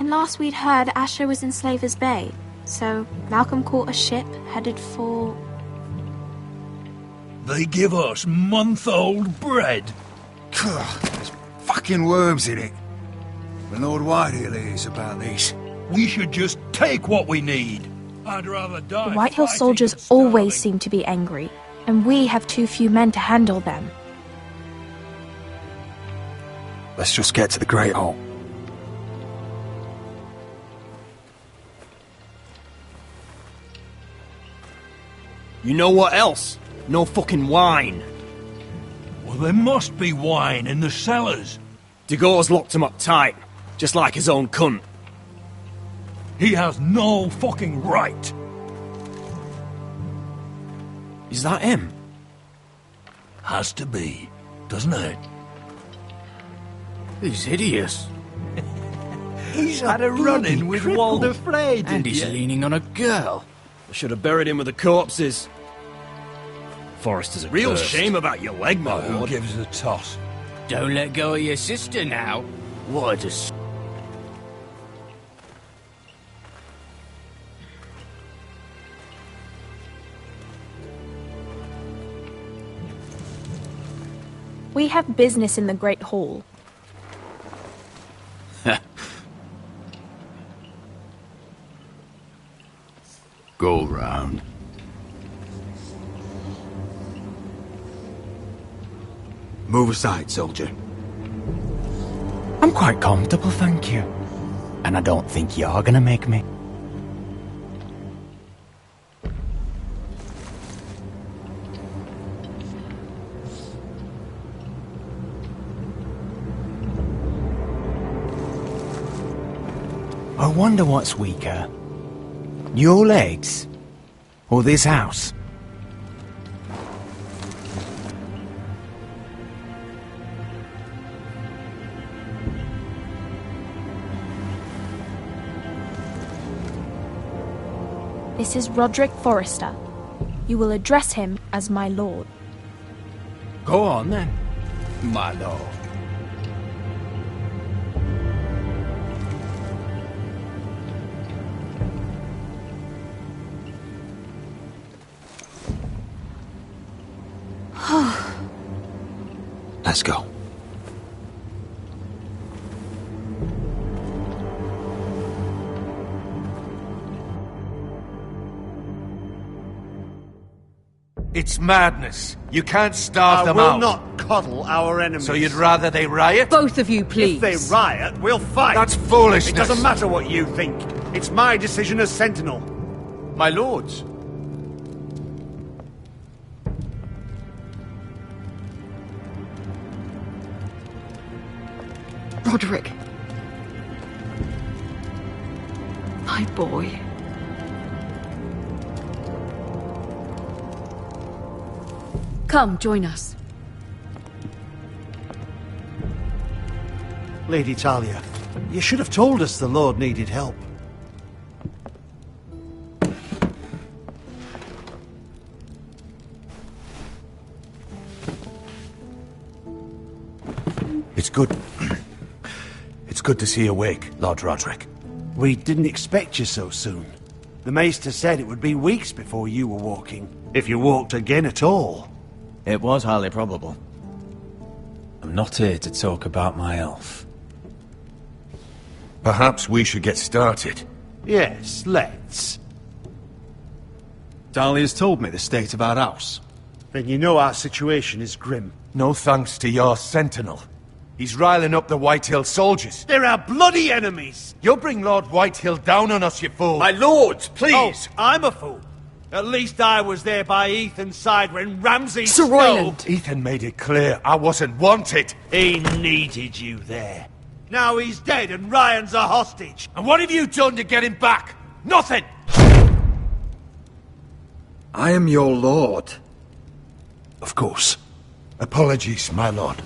And last we'd heard, Asher was in Slaver's Bay. So Malcolm caught a ship headed for... They give us month-old bread. There's fucking worms in it. When Lord Whitehill hears about this... We should just take what we need. I'd rather die. The Whitehill soldiers always seem to be angry, and we have too few men to handle them. Let's just get to the Great Hall. You know what else? No fucking wine. Well, there must be wine in the cellars. De Gore's locked him up tight, just like his own cunt. He has no fucking right. Is that him? Has to be, doesn't it? He's hideous. He's had a run-in with Walder Frey, And he's leaning on a girl. I should have buried him with the corpses. Forrester's a real shame about your leg, my Who lord. gives a toss? Don't let go of your sister now. What a... We have business in the Great Hall. Go round. Move aside, soldier. I'm quite comfortable, thank you. And I don't think you're gonna make me. I wonder what's weaker. Your legs? Or this house? This is Roderick Forrester. You will address him as my lord. Go on, then, my lord. Let's go. It's madness. You can't starve them out. I will not coddle our enemies. So you'd rather they riot? Both of you, please. If they riot, we'll fight. That's foolishness. It doesn't matter what you think. It's my decision as Sentinel. My lords. Roderick. My boy. Come, join us. Lady Talia, you should have told us the Lord needed help. It's good. It's good to see you awake, Lord Roderick. We didn't expect you so soon. The Maester said it would be weeks before you were walking, if you walked again at all. It was highly probable. I'm not here to talk about my elf. Perhaps we should get started. Yes, let's. Dahlia's told me the state of our house. Then you know our situation is grim. No thanks to your sentinel. He's riling up the Whitehill soldiers. They're our bloody enemies! You'll bring Lord Whitehill down on us, you fool! My lords, please! Oh, I'm a fool. At least I was there by Ethan's side when Ramsay Sir stole. Royland. Ethan made it clear I wasn't wanted. He needed you there. Now he's dead and Ryan's a hostage. And what have you done to get him back? Nothing! I am your lord. Of course. Apologies, my lord.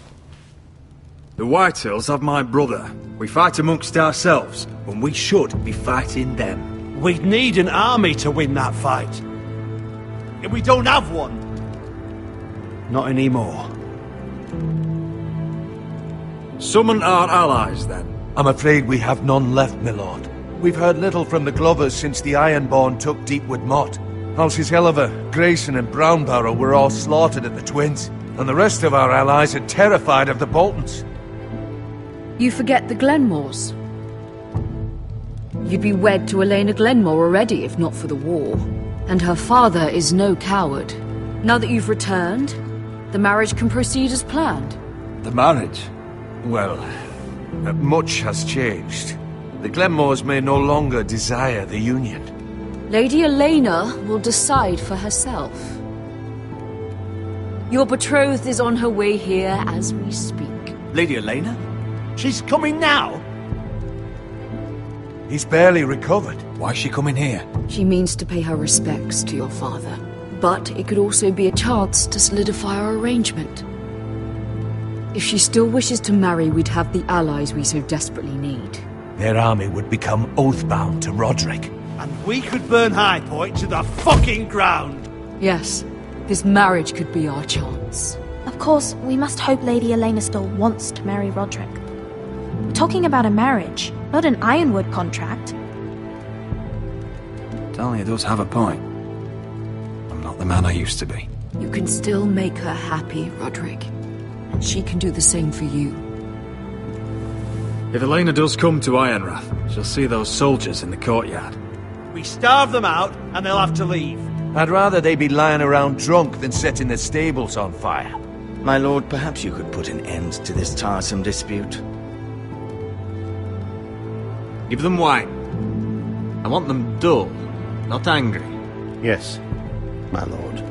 The Whitehills have my brother. We fight amongst ourselves, when we should be fighting them. We'd need an army to win that fight. And we don't have one. Not anymore. Summon our allies, then. I'm afraid we have none left, my lord. We've heard little from the Glovers since the Ironborn took Deepwood Motte. Houses Helliver, Grayson and Brownbarrow were all slaughtered at the Twins, and the rest of our allies are terrified of the Boltons. You forget the Glenmores. You'd be wed to Elena Glenmore already if not for the war. And her father is no coward. Now that you've returned, the marriage can proceed as planned. The marriage? Well, much has changed. The Glenmores may no longer desire the union. Lady Elena will decide for herself. Your betrothed is on her way here as we speak. Lady Elena? She's coming now? He's barely recovered. Why is she coming here? She means to pay her respects to your father. But it could also be a chance to solidify our arrangement. If she still wishes to marry, we'd have the allies we so desperately need. Their army would become oath-bound to Roderick. And we could burn High Point to the fucking ground! Yes, this marriage could be our chance. Of course, we must hope Lady Elena still wants to marry Roderick. We're talking about a marriage, not an Ironwood contract. Talia does have a point. I'm not the man I used to be. You can still make her happy, Roderick. And she can do the same for you. If Elena does come to Ironrath, she'll see those soldiers in the courtyard. We starve them out, and they'll have to leave. I'd rather they be lying around drunk than setting the stables on fire. My lord, perhaps you could put an end to this tiresome dispute. Give them wine. I want them dull, not angry. Yes, my lord.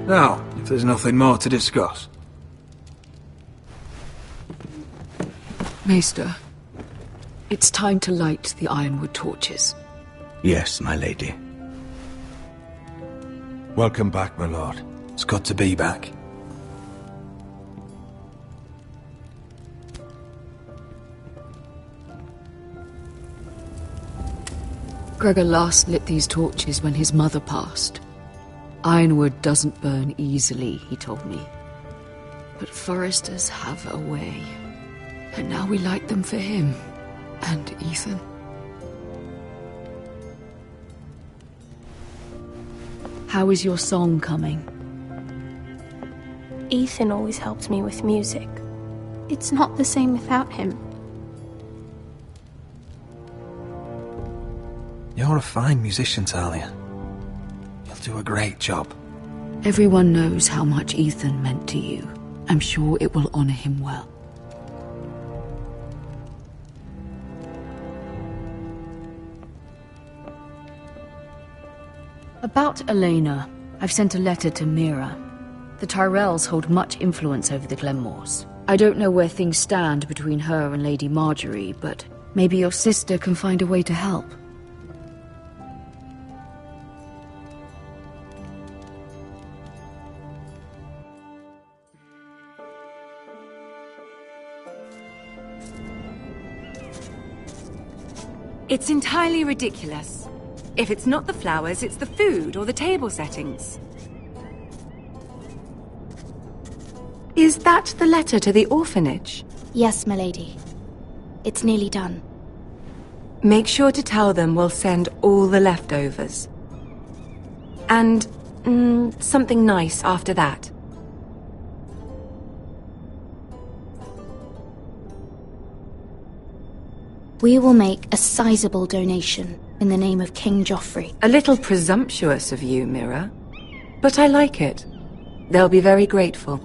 Now, if there's nothing more to discuss. Maester, it's time to light the Ironwood torches. Yes, my lady. Welcome back, my lord. It's good to be back. Gregor last lit these torches when his mother passed. Ironwood doesn't burn easily, he told me. But foresters have a way. And now we light them for him. And Ethan. How is your song coming? Ethan always helps me with music. It's not the same without him. You're a fine musician, Talia. You'll do a great job. Everyone knows how much Ethan meant to you. I'm sure it will honor him well. About Elena, I've sent a letter to Mira. The Tyrells hold much influence over the Glenmores. I don't know where things stand between her and Lady Marjorie, but maybe your sister can find a way to help. It's entirely ridiculous. If it's not the flowers, it's the food or the table settings. Is that the letter to the orphanage? Yes, my lady. It's nearly done. Make sure to tell them we'll send all the leftovers. And, something nice after that. We will make a sizable donation in the name of King Joffrey. A little presumptuous of you, Mira. But I like it. They'll be very grateful.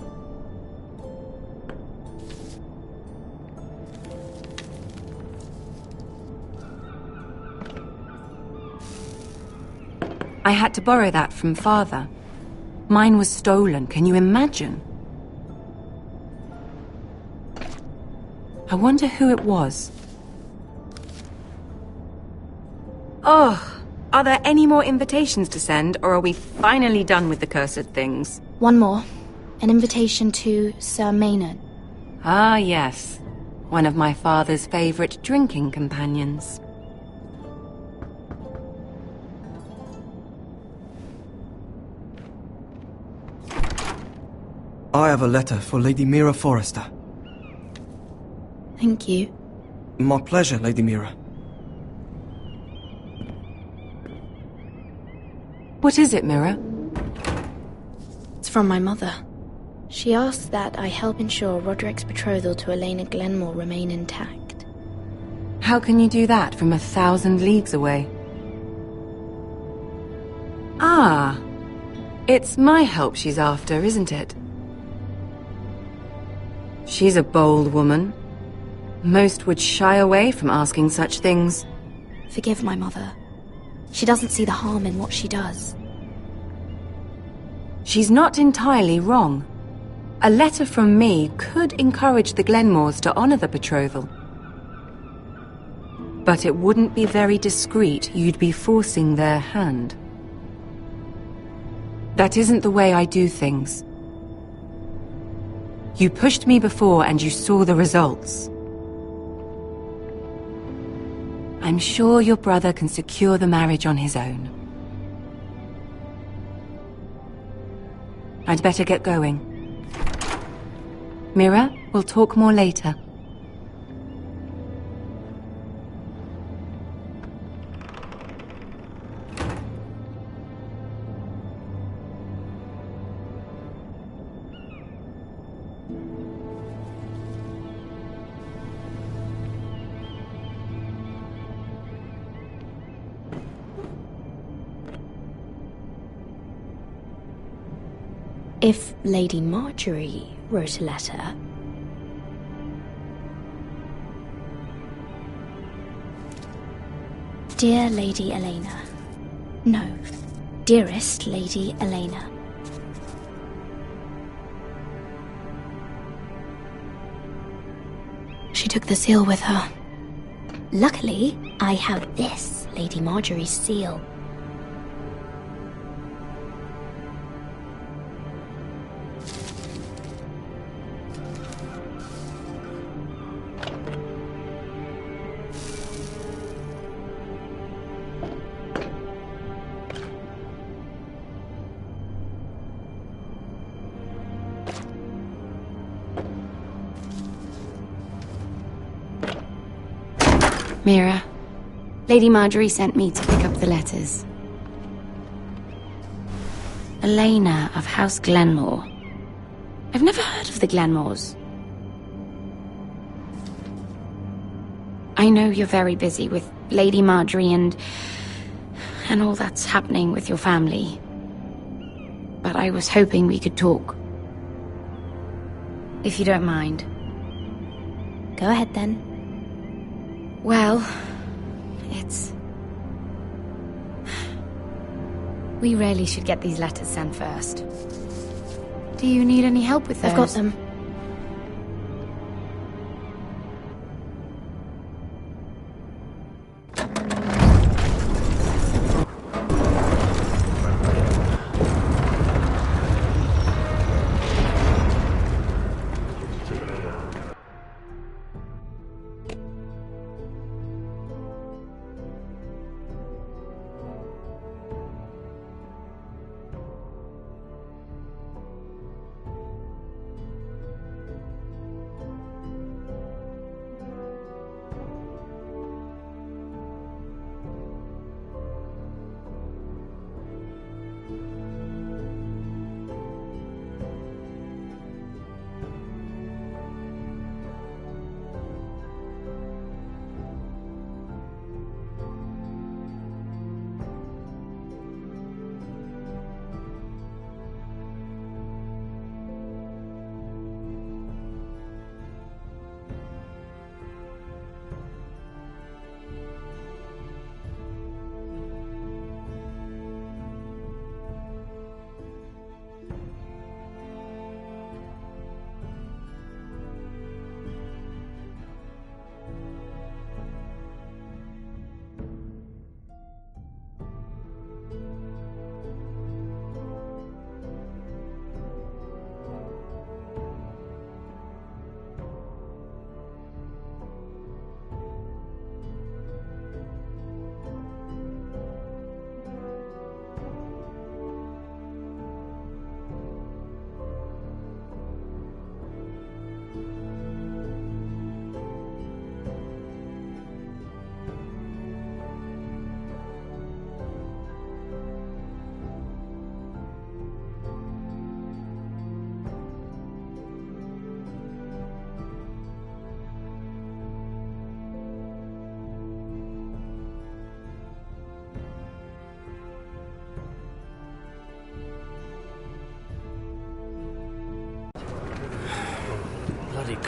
I had to borrow that from Father. Mine was stolen, can you imagine? I wonder who it was. Oh, are there any more invitations to send, or are we finally done with the cursed things? One more. An invitation to Sir Maynard. Ah, yes. One of my father's favorite drinking companions. I have a letter for Lady Mira Forrester. Thank you. My pleasure, Lady Mira. What is it, Mira? It's from my mother. She asks that I help ensure Roderick's betrothal to Elena Glenmore remain intact. How can you do that from 1,000 leagues away? Ah, it's my help she's after, isn't it? She's a bold woman. Most would shy away from asking such things. Forgive my mother. She doesn't see the harm in what she does. She's not entirely wrong. A letter from me could encourage the Glenmores to honor the betrothal. But it wouldn't be very discreet. You'd be forcing their hand. That isn't the way I do things. You pushed me before and you saw the results. I'm sure your brother can secure the marriage on his own. I'd better get going. Mira, we'll talk more later. If Lady Marjorie wrote a letter... Dear Lady Elena. No, dearest Lady Elena. She took the seal with her. Luckily, I have this, Lady Marjorie's seal. Mira, Lady Marjorie sent me to pick up the letters. Elena of House Glenmore. I've never heard of the Glenmores. I know you're very busy with Lady Marjorie and all that's happening with your family. But I was hoping we could talk. If you don't mind. Go ahead then. Well, we really should get these letters sent first. Do you need any help with those? I've got them.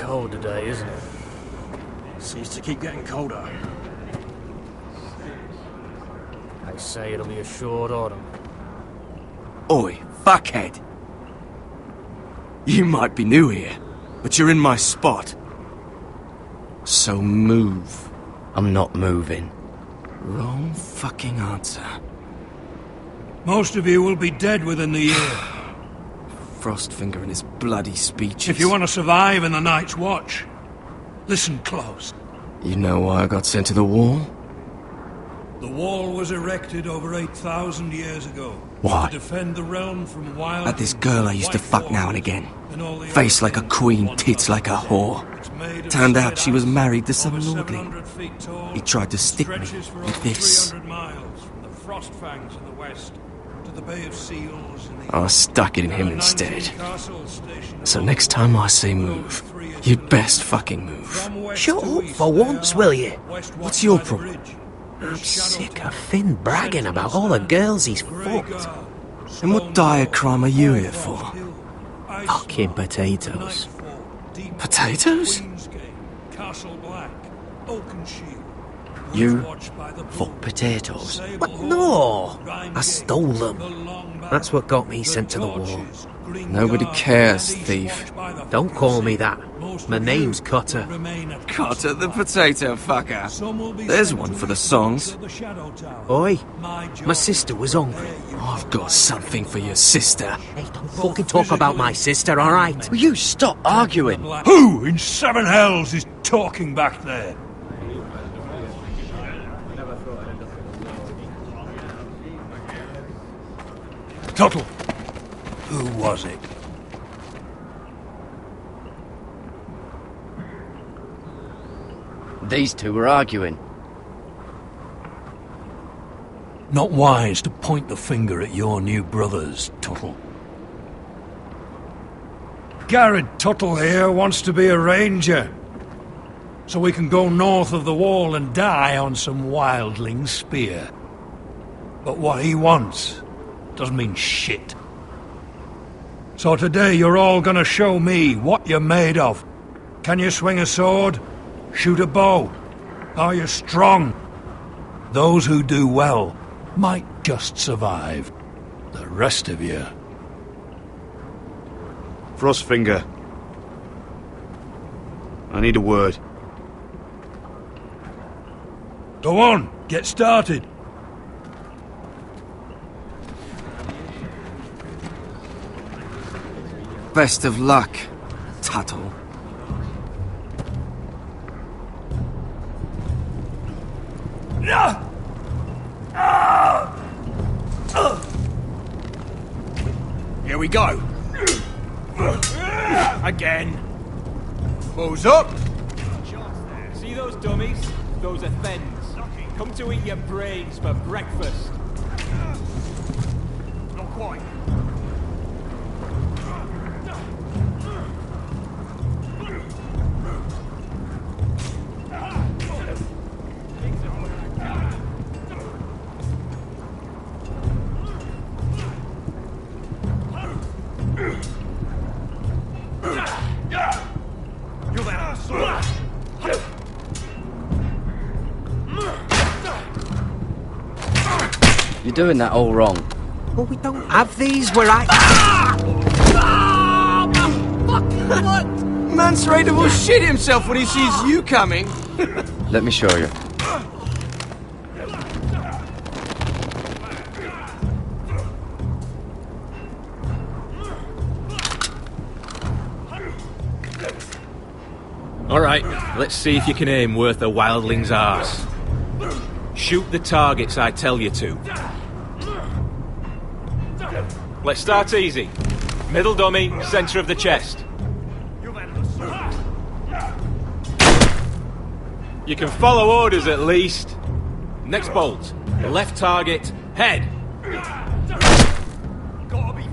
cold today, isn't it? Seems to keep getting colder. They say it'll be a short autumn. Oi, fuckhead. You might be new here, but you're in my spot. So move. I'm not moving. Wrong fucking answer. Most of you will be dead within the year. Frostfinger and his bloody speeches. If you want to survive in the Night's Watch, listen close. You know why I got sent to the wall? The wall was erected over 8,000 years ago. Why? To defend the realm from wild... At this girl I used to fuck now and again. Face like a queen, tits like a whore. Turned out she was married to some lordling. He tried to stick me with this. I stuck it in him instead. So next time I say move, you'd best fucking move. Shut up for once, will you? What's your problem? I'm sick of Finn bragging about all the girls he's fucked. And what dire crime are you here for? Fucking potatoes. Potatoes? You fuck potatoes? What? No! I stole them. That's what got me sent to the wall. Nobody cares, thief. Don't call me that. My name's Cutter. Cutter the potato fucker. There's one for the songs. Oi, my sister was hungry. I've got something for your sister. Hey, don't fucking talk about my sister, alright? Will you stop arguing? Who in seven hells is talking back there? Tuttle, who was it? These two were arguing. Not wise to point the finger at your new brothers, Tuttle. Garrett Tuttle here wants to be a ranger, so we can go north of the wall and die on some wildling spear. But what he wants doesn't mean shit. So today you're all gonna show me what you're made of. Can you swing a sword? Shoot a bow? Are you strong? Those who do well might just survive. The rest of you... Frostfinger. I need a word. Go on, get started. Best of luck, Tuttle. Here we go. Again. Who's up? See those dummies? Those are Thens. Come to eat your brains for breakfast. Not quite. You're doing that all wrong. Well, we don't have these where I... What? Mance Raider will shit himself when he sees you coming. Let me show you. Alright, let's see if you can aim worth a wildling's arse. Shoot the targets I tell you to. Let's start easy. Middle dummy, centre of the chest. You can follow orders at least. Next bolt. Left target, head.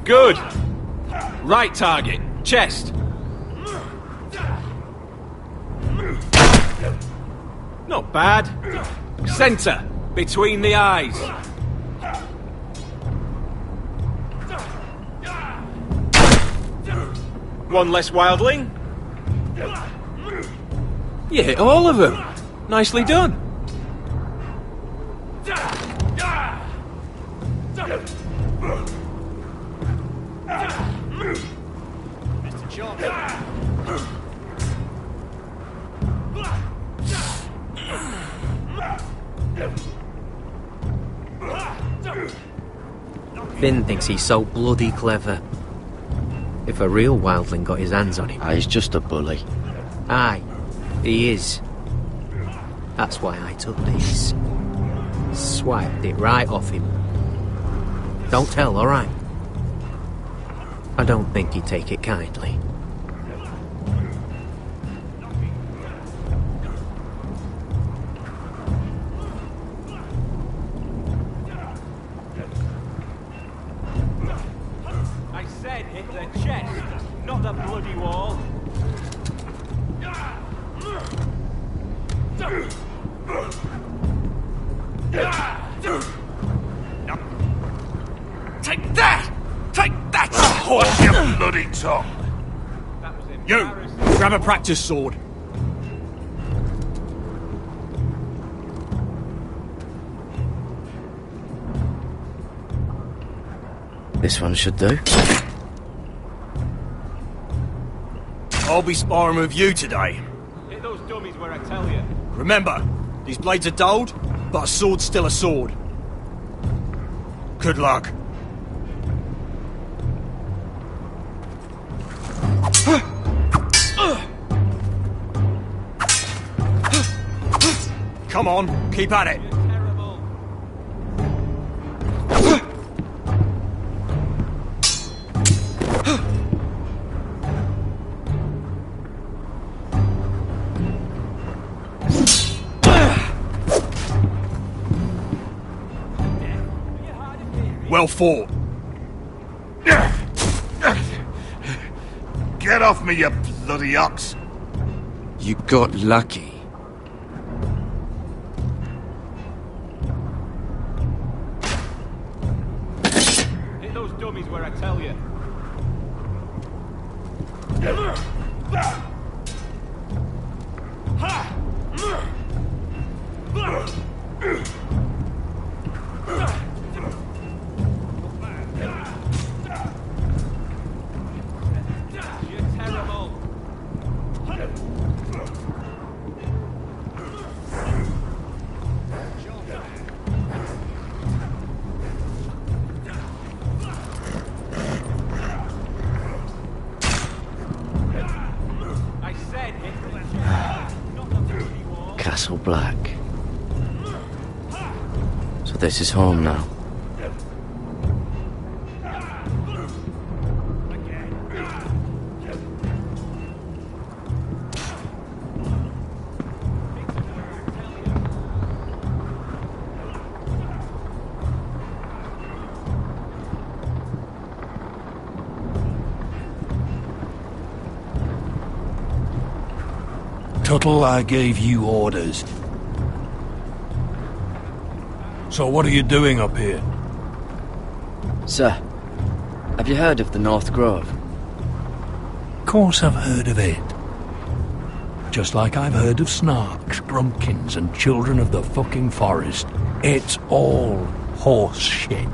Good. Right target, chest. Not bad. Centre, between the eyes. One less wildling. You hit all of them. Nicely done. Mr. Champion. Finn thinks he's so bloody clever. If a real wildling got his hands on him... He's just a bully. Aye, he is. That's why I took these. Swiped it right off him. Don't tell, alright? I don't think he'd take it kindly. I said hit the chest, not the bloody wall. Take that! Take that! Hold your bloody tongue! You! Grab a practice sword. This one should do. I'll be sparring with you today. Hit those dummies where I tell you. Remember, these blades are dulled, but a sword's still a sword. Good luck. Come on, keep at it. Well fought. Get off me, you bloody ox! You got lucky. Hit those dummies where I tell you. Castle Black. So this is home now. Tuttle, I gave you orders. So what are you doing up here? Sir, have you heard of the North Grove? Of course I've heard of it. Just like I've heard of Snarks, Grumpkins, and Children of the fucking Forest. It's all horse shit.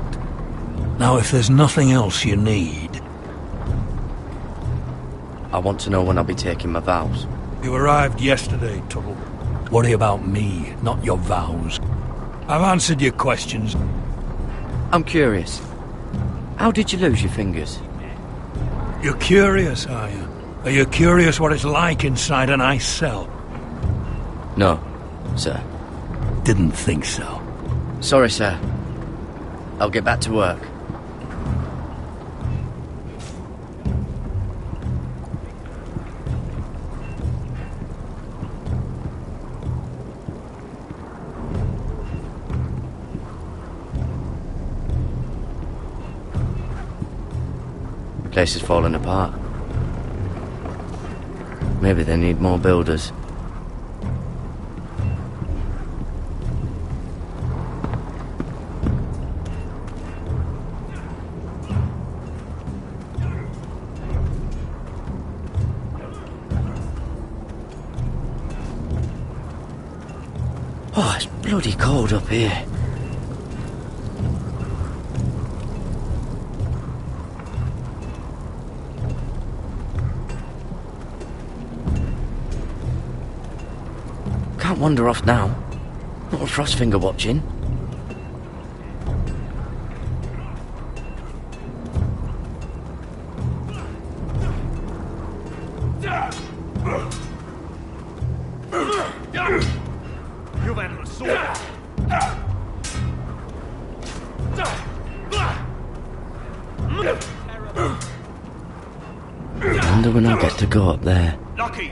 Now, if there's nothing else you need... I want to know when I'll be taking my vows. You arrived yesterday, Tuttle. Worry about me, not your vows. I've answered your questions. I'm curious. How did you lose your fingers? You're curious, are you? Are you curious what it's like inside an ice cell? No, sir. Didn't think so. Sorry, sir. I'll get back to work. Place is falling apart. Maybe they need more builders. bloody cold up here. Can't wander off now. Not a Frostfinger watching. You've handled a sword. I wonder when I get to go up there. Lucky.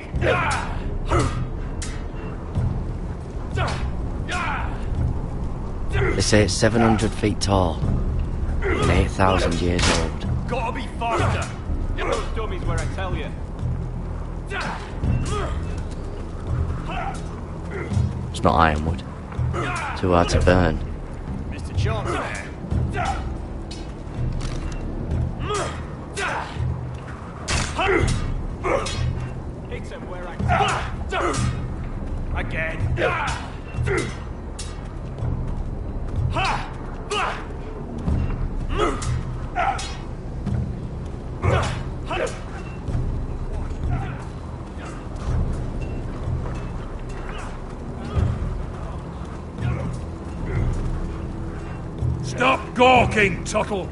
They say it's 700 feet tall and 8,000 years old. Gotta be faster. Get those dummies where I tell you. It's not ironwood. Too hard to burn. Mr. Chance there. Hit him where I tell you. Again. Stop gawking, Tuttle!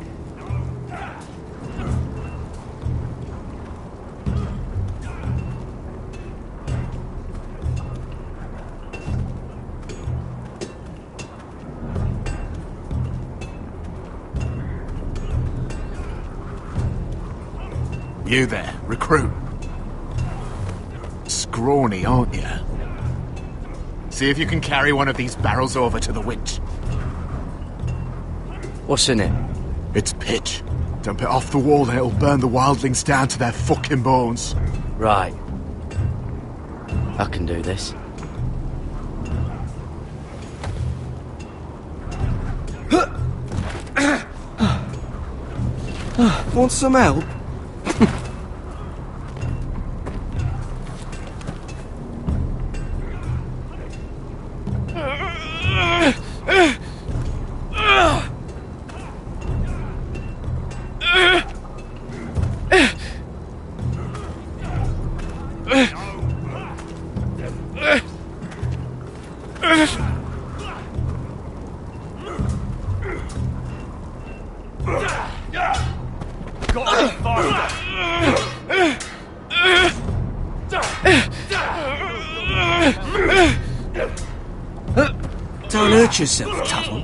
You there, recruit. Scrawny, aren't you? See if you can carry one of these barrels over to the winch. What's in it? It's pitch. Dump it off the wall and it'll burn the wildlings down to their fucking bones. Right. I can do this. Want some help? Don't hurt yourself, Tuttle.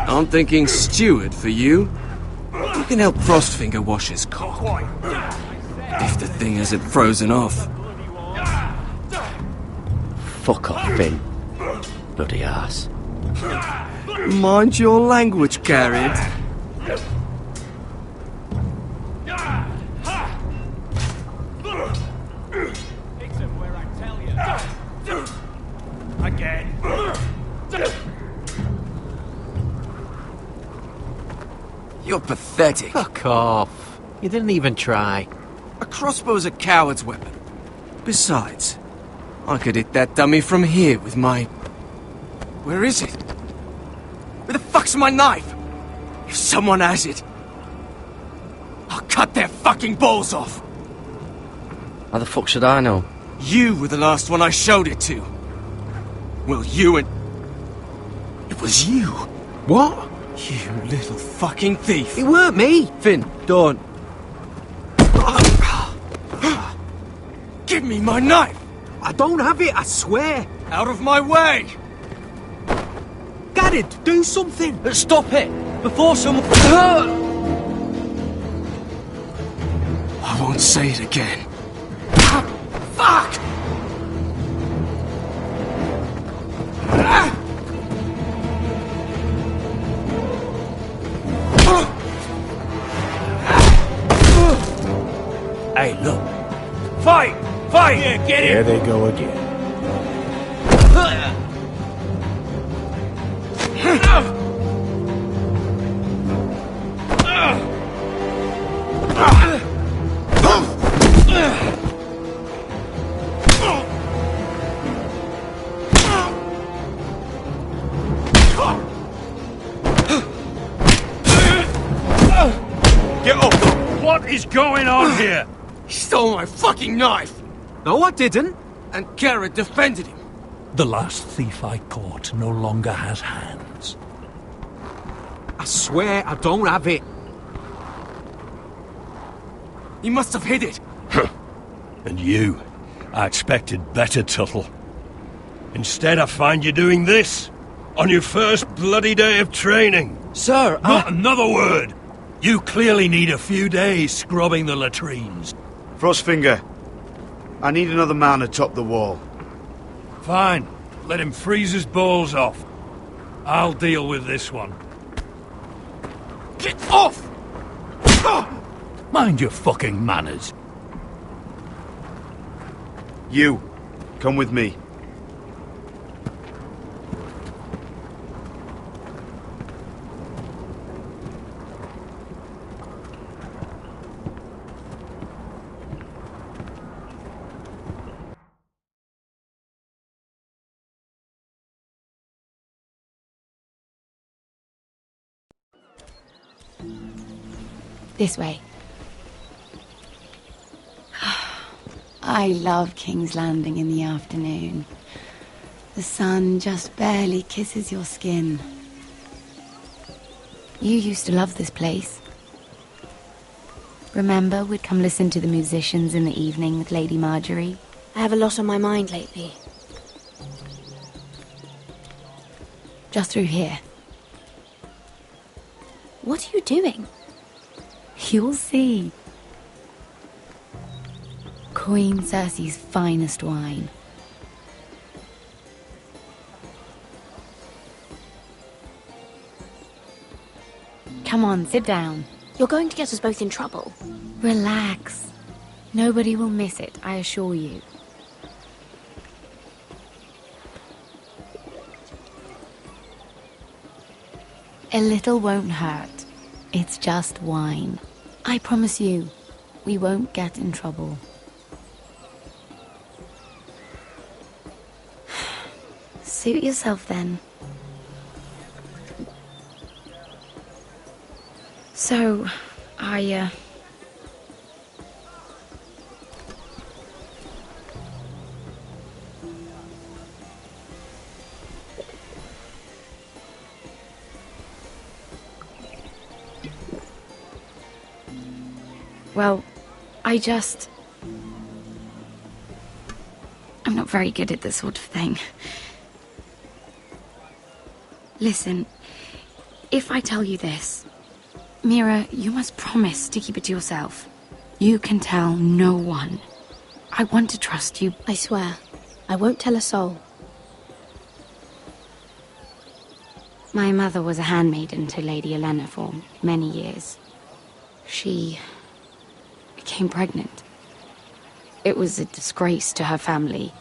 I'm thinking steward for you. You can help Frostfinger wash his cock. If the thing hasn't frozen off. Fuck off, Finn. Bloody ass. Mind your language, Garrett. Again. You're pathetic. Fuck off. You didn't even try. A crossbow's a coward's weapon. Besides, I could hit that dummy from here with my... Where is it? Where the fuck's my knife? If someone has it, I'll cut their fucking balls off. How the fuck should I know? You were the last one I showed it to. Well, you and... It was you. What? You little fucking thief. It weren't me. Finn, don't. Give me my knife! I don't have it, I swear. Out of my way! Garrett, do something. Stop it! Before someone... I won't say it again. Fuck! Hey, look. Fight! Fight! Yeah, get it! There they go again. Get up! What is going on here? He stole my fucking knife! No, I didn't. And Garrett defended him. The last thief I caught no longer has hands. I swear I don't have it. He must have hid it. And you, I expected better, Tuttle. Instead, I find you doing this on your first bloody day of training. Sir, Not another word! You clearly need a few days scrubbing the latrines. Frostfinger, I need another man atop the wall. Fine. Let him freeze his balls off. I'll deal with this one. Get off! Mind your fucking manners. You, come with me. This way. I love King's Landing in the afternoon. The sun just barely kisses your skin. You used to love this place. Remember, we'd come listen to the musicians in the evening with Lady Marjorie? I have a lot on my mind lately. Just through here. What are you doing? You'll see. Queen Cersei's finest wine. Come on, sit down. You're going to get us both in trouble. Relax. Nobody will miss it, I assure you. A little won't hurt. It's just wine. I promise you, we won't get in trouble. Suit yourself then. So, Well, I'm not very good at this sort of thing. Listen, if I tell you this, Mira, you must promise to keep it to yourself. You can tell no one. I want to trust you. I swear, I won't tell a soul. My mother was a handmaiden to Lady Olenna for many years. She became pregnant. It was a disgrace to her family.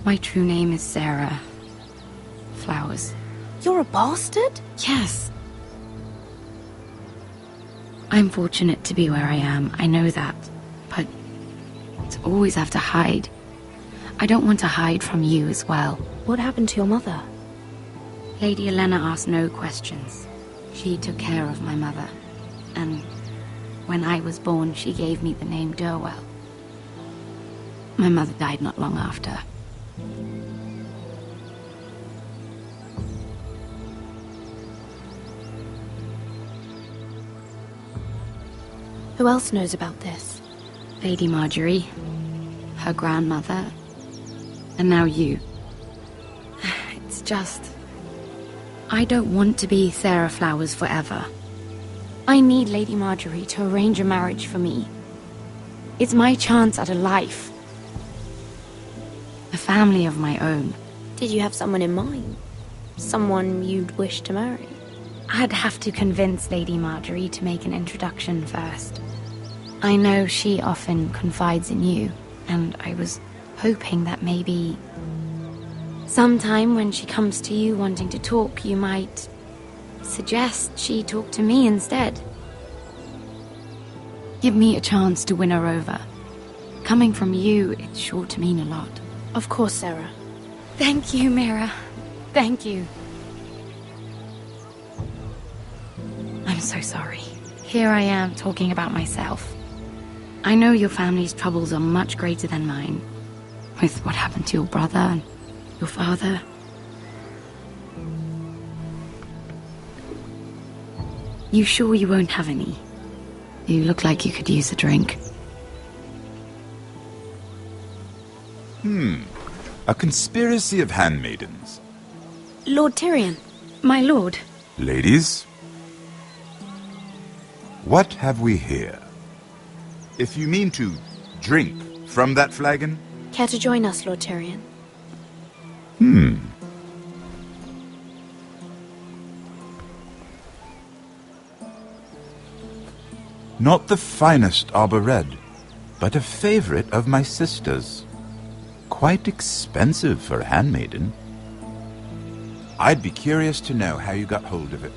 My true name is Sarah Flowers. You're a bastard? Yes. I'm fortunate to be where I am, I know that. But to always have to hide. I don't want to hide from you as well. What happened to your mother? Lady Olenna asked no questions. She took care of my mother. And when I was born, she gave me the name Durwell. My mother died not long after. Who else knows about this? Lady Marjorie, her grandmother, and now you. It's just... I don't want to be Sarah Flowers forever. I need Lady Marjorie to arrange a marriage for me. It's my chance at a life. A family of my own. Did you have someone in mind? Someone you'd wish to marry? I'd have to convince Lady Marjorie to make an introduction first. I know she often confides in you, and I was hoping that maybe sometime when she comes to you wanting to talk, you might suggest she talk to me instead. Give me a chance to win her over. Coming from you, it's sure to mean a lot. Of course, Sarah. Thank you, Mira. Thank you. I'm so sorry. Here I am talking about myself. I know your family's troubles are much greater than mine. With what happened to your brother and your father. You sure you won't have any? You look like you could use a drink. A conspiracy of handmaidens. Lord Tyrion. My lord. Ladies, what have we here? If you mean to drink from that flagon? Care to join us, Lord Tyrion? Not the finest arbor red, but a favorite of my sister's. Quite expensive for a handmaiden. I'd be curious to know how you got hold of it.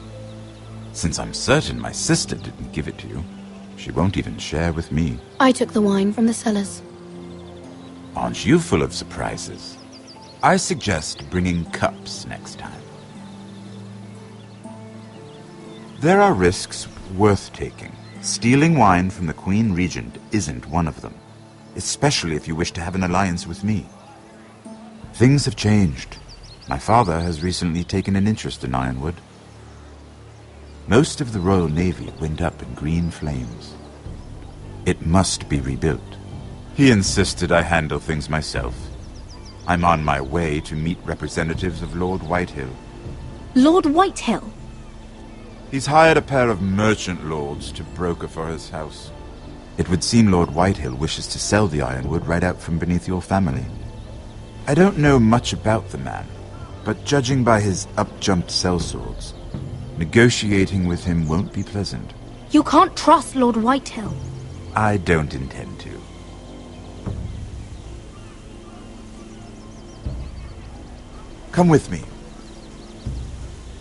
Since I'm certain my sister didn't give it to you, she won't even share with me. I took the wine from the cellars. Aren't you full of surprises? I suggest bringing cups next time. There are risks worth taking. Stealing wine from the Queen Regent isn't one of them, especially if you wish to have an alliance with me. Things have changed. My father has recently taken an interest in Ironwood. Most of the Royal Navy went up in green flames. It must be rebuilt. He insisted I handle things myself. I'm on my way to meet representatives of Lord Whitehill. Lord Whitehill? He's hired a pair of merchant lords to broker for his house. It would seem Lord Whitehill wishes to sell the Ironwood right out from beneath your family. I don't know much about the man, but judging by his up-jumped sellswords, negotiating with him won't be pleasant. You can't trust Lord Whitehill. I don't intend to. Come with me.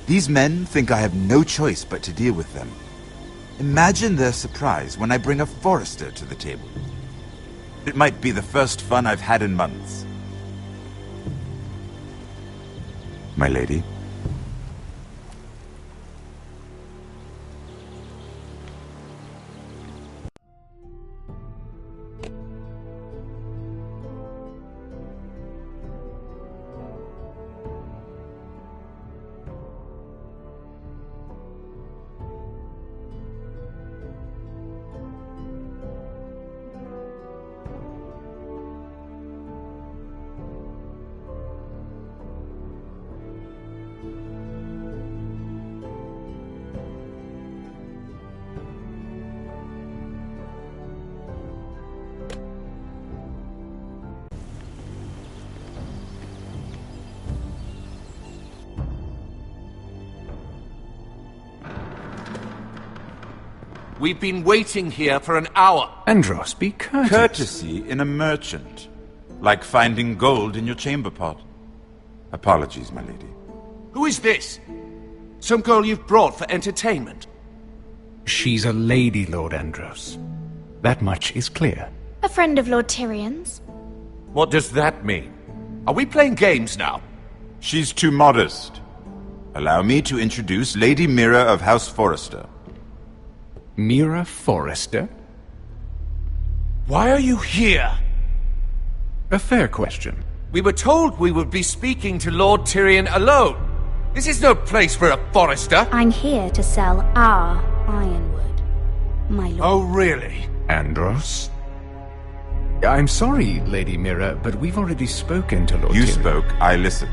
These men think I have no choice but to deal with them. Imagine their surprise when I bring a Forrester to the table. It might be the first fun I've had in months. My lady. We've been waiting here for an hour. Andros, be courteous. Courtesy in a merchant. Like finding gold in your chamber pot. Apologies, my lady. Who is this? Some girl you've brought for entertainment? She's a lady, Lord Andros. That much is clear. A friend of Lord Tyrion's. What does that mean? Are we playing games now? She's too modest. Allow me to introduce Lady Mira of House Forrester. Mira Forrester? Why are you here? A fair question. We were told we would be speaking to Lord Tyrion alone. This is no place for a Forrester. I'm here to sell our Ironwood, my lord. Oh, really? Andros? I'm sorry, Lady Mira, but we've already spoken to Lord Tyrion. You spoke, I listened.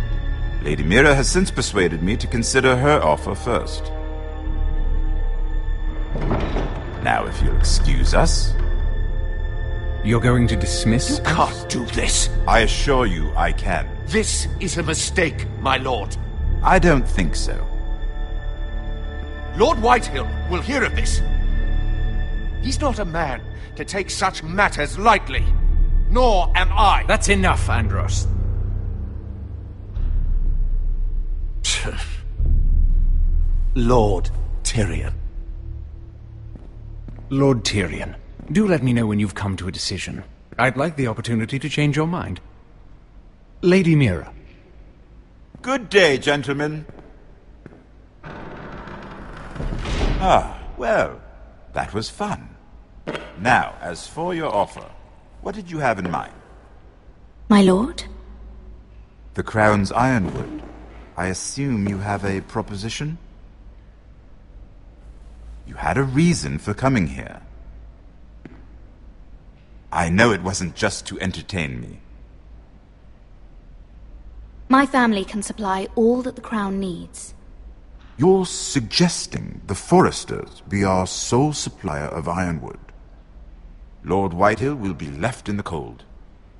Lady Mira has since persuaded me to consider her offer first. Now, if you'll excuse us... You're going to dismiss You can't do this. I assure you I can. This is a mistake, my lord. I don't think so. Lord Whitehill will hear of this. He's not a man to take such matters lightly. Nor am I. That's enough, Andros. Lord Tyrion. Lord Tyrion, do let me know when you've come to a decision. I'd like the opportunity to change your mind. Lady Mira. Good day, gentlemen. Ah, Well, that was fun. Now, as for your offer, what did you have in mind? My lord? The Crown's Ironwood. I assume you have a proposition? You had a reason for coming here. I know it wasn't just to entertain me. My family can supply all that the Crown needs. You're suggesting the Foresters be our sole supplier of ironwood. Lord Whitehill will be left in the cold.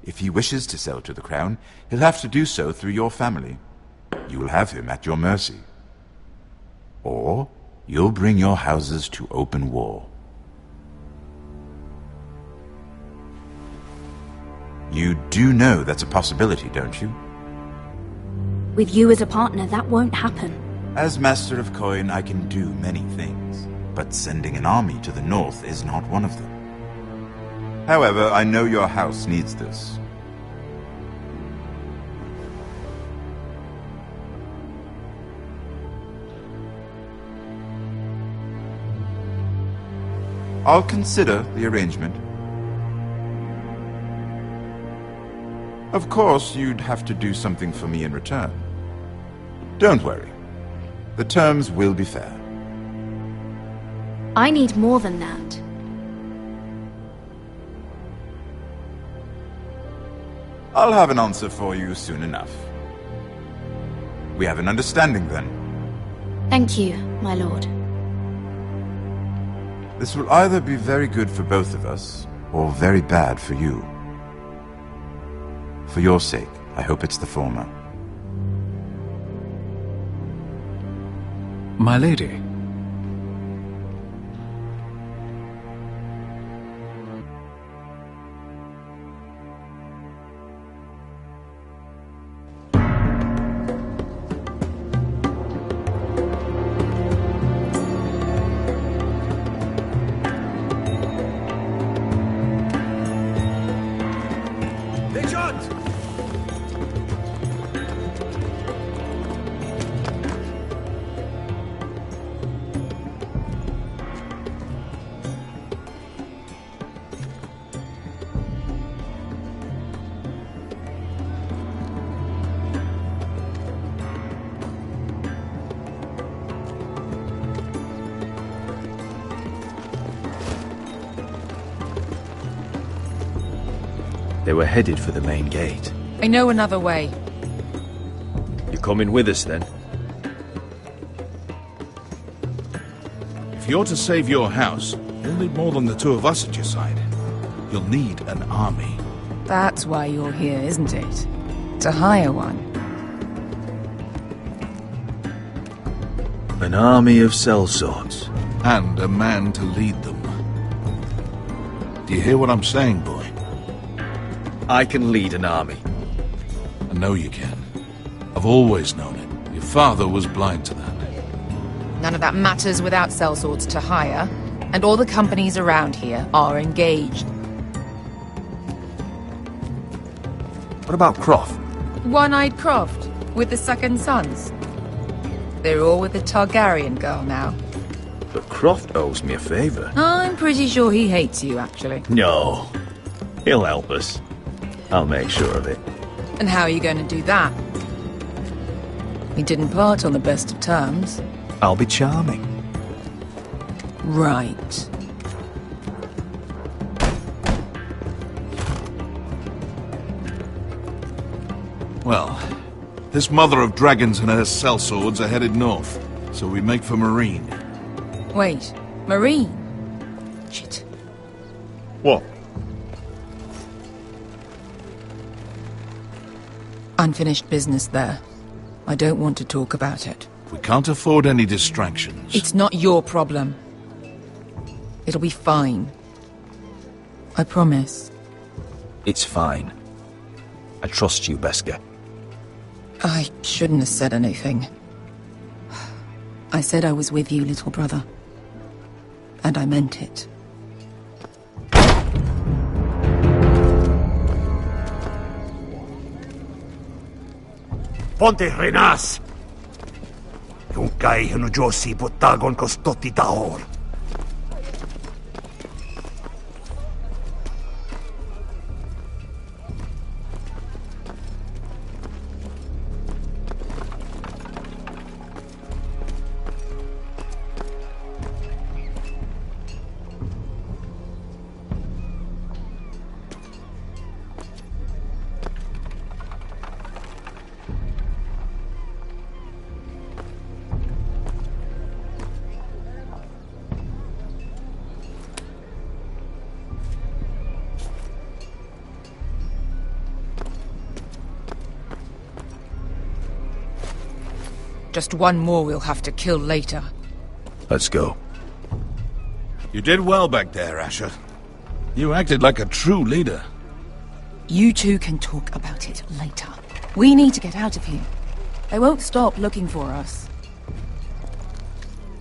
If he wishes to sell to the Crown, he'll have to do so through your family. You will have him at your mercy. Or you'll bring your houses to open war. You do know that's a possibility, don't you? With you as a partner, that won't happen. As Master of Coin, I can do many things, but sending an army to the north is not one of them. However, I know your house needs this. I'll consider the arrangement. Of course, you'd have to do something for me in return. Don't worry. The terms will be fair. I need more than that. I'll have an answer for you soon enough. We have an understanding then. Thank you, my lord. This will either be very good for both of us, or very bad for you. For your sake, I hope it's the former. My lady. They were headed for the main gate. I know another way. You coming with us, then? If you're to save your house, you'll need more than the two of us at your side. You'll need an army. That's why you're here, isn't it? To hire one. An army of sellswords. And a man to lead them. Do you hear what I'm saying, boy? I can lead an army. I know you can. I've always known it. Your father was blind to that. None of that matters without sellswords to hire, and all the companies around here are engaged. What about Croft? One-Eyed Croft, with the second sons. They're all with the Targaryen girl now. But Croft owes me a favor. I'm pretty sure he hates you, actually. No. He'll help us. I'll make sure of it. And how are you going to do that? We didn't part on the best of terms. I'll be charming. Right. Well, this mother of dragons and her sellswords are headed north, so we make for Marine. Wait, Marine? Shit. What? Unfinished business there. I don't want to talk about it. We can't afford any distractions. It's not your problem. It'll be fine. I promise. It's fine. I trust you, Beskha. I shouldn't have said anything. I said I was with you, little brother. And I meant it. Ponte Renas! Yung kay Hinujosi Botagon Kostoti Taor. Just one more we'll have to kill later. Let's go. You did well back there, Asher. You acted like a true leader. You two can talk about it later. We need to get out of here. They won't stop looking for us.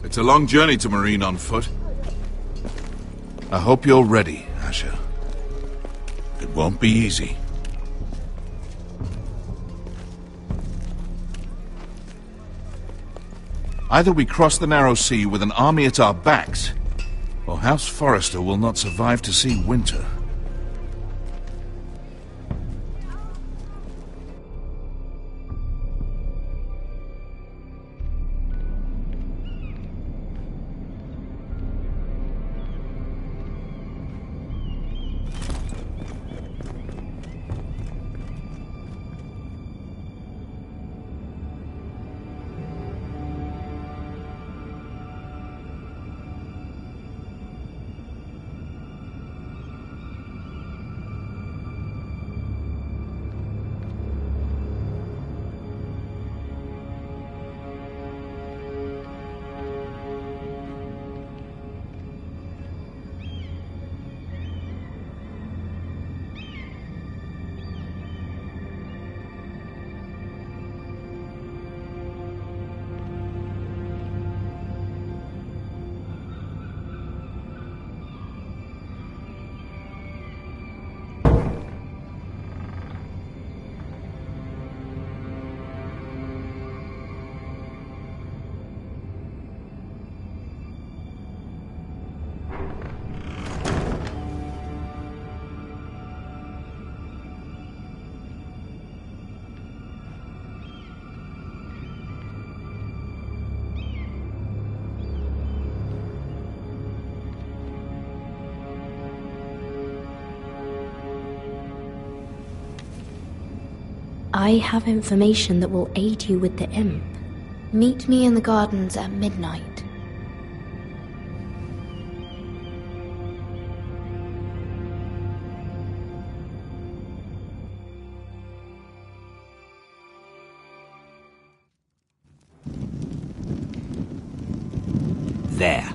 It's a long journey to Marine on foot. I hope you're ready, Asher. It won't be easy. Either we cross the narrow sea with an army at our backs, or House Forrester will not survive to see winter. I have information that will aid you with the imp. Meet me in the gardens at midnight. There.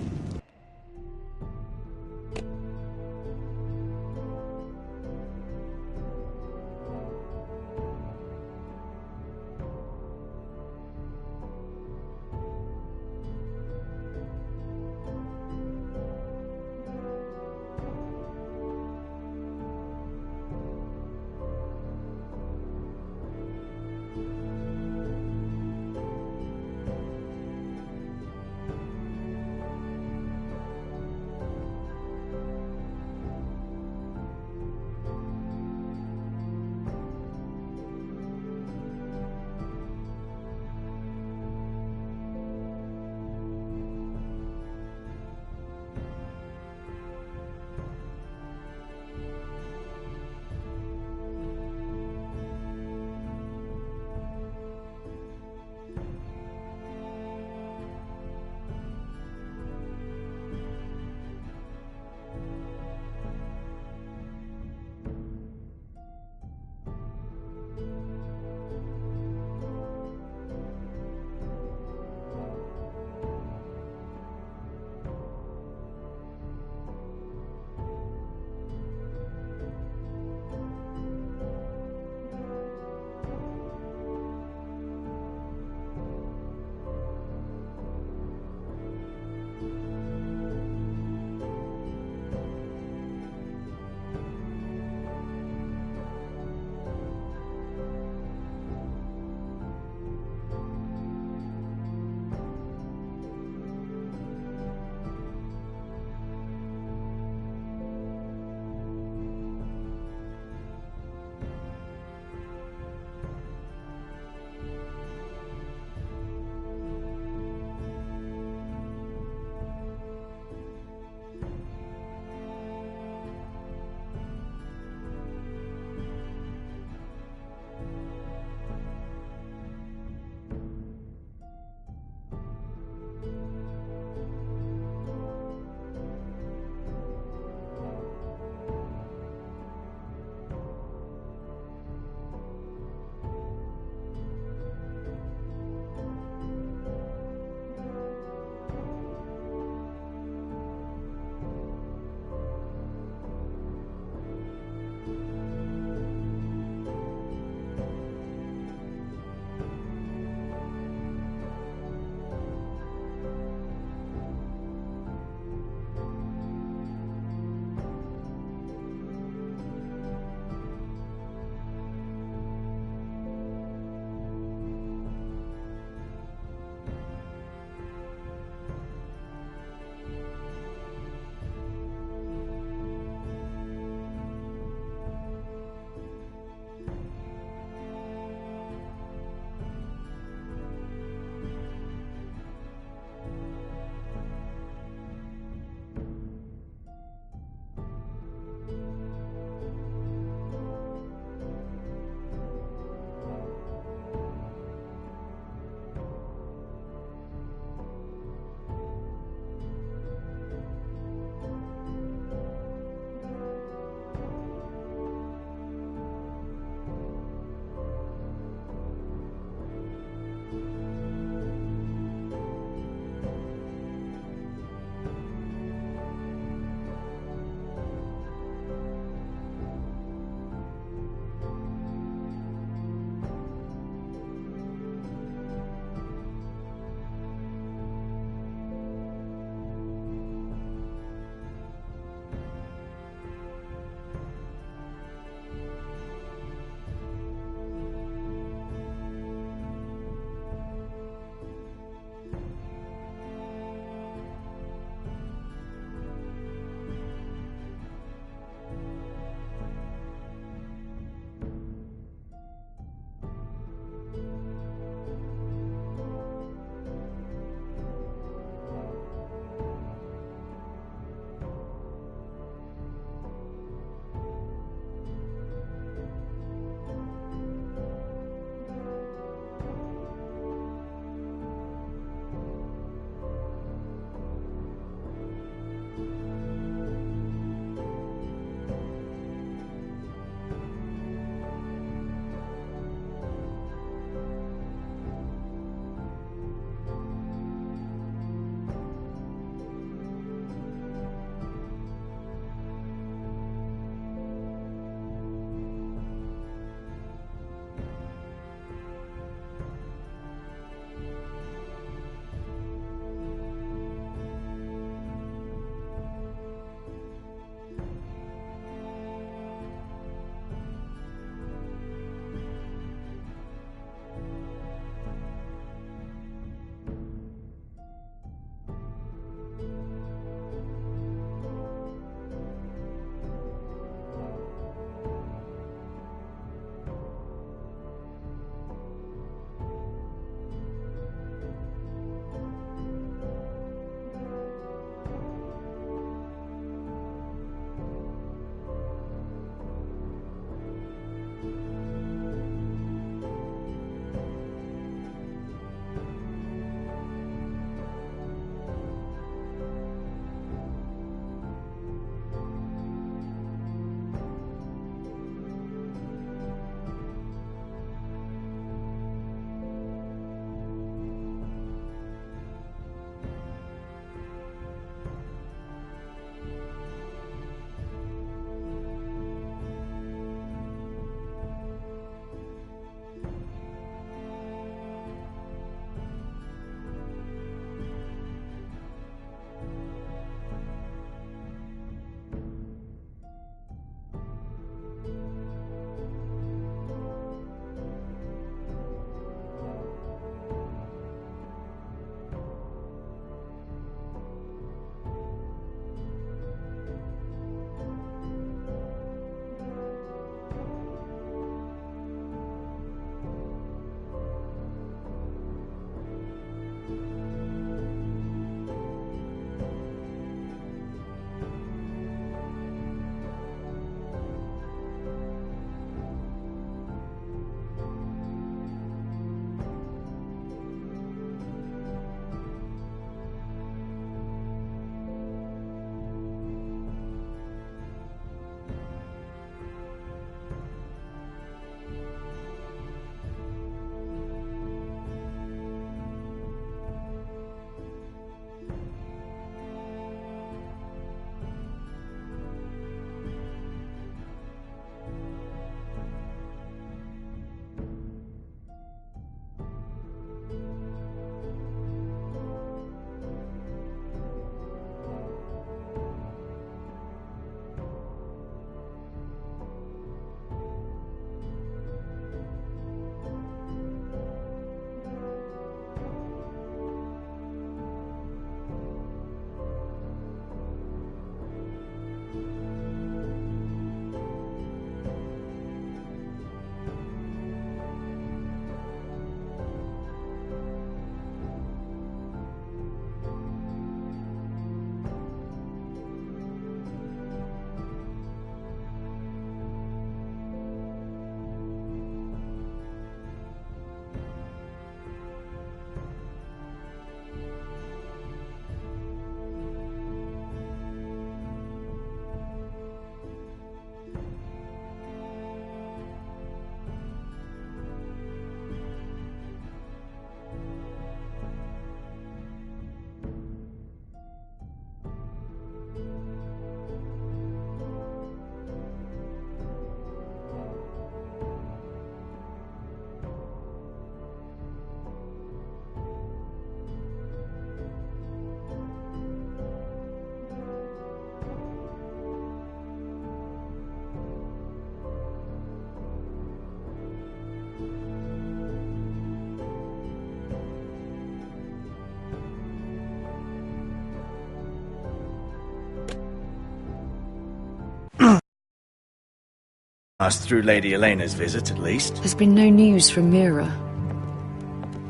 As through Lady Elena's visit, at least. There's been no news from Mira.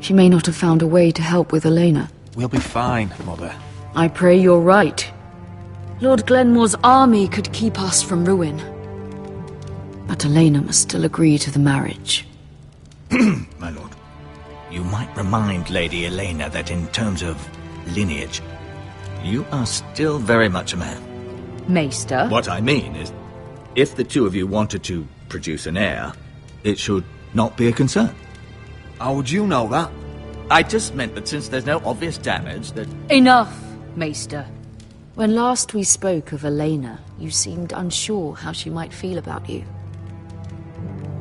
She may not have found a way to help with Elena. We'll be fine, Mother. I pray you're right. Lord Glenmore's army could keep us from ruin. But Elena must still agree to the marriage. My lord, you might remind Lady Elena that in terms of lineage, you are still very much a man. Maester? What I mean is, if the two of you wanted to produce an heir, it should not be a concern. How would you know that? I just meant that since there's no obvious damage, that... Enough, Maester. When last we spoke of Elena, you seemed unsure how she might feel about you.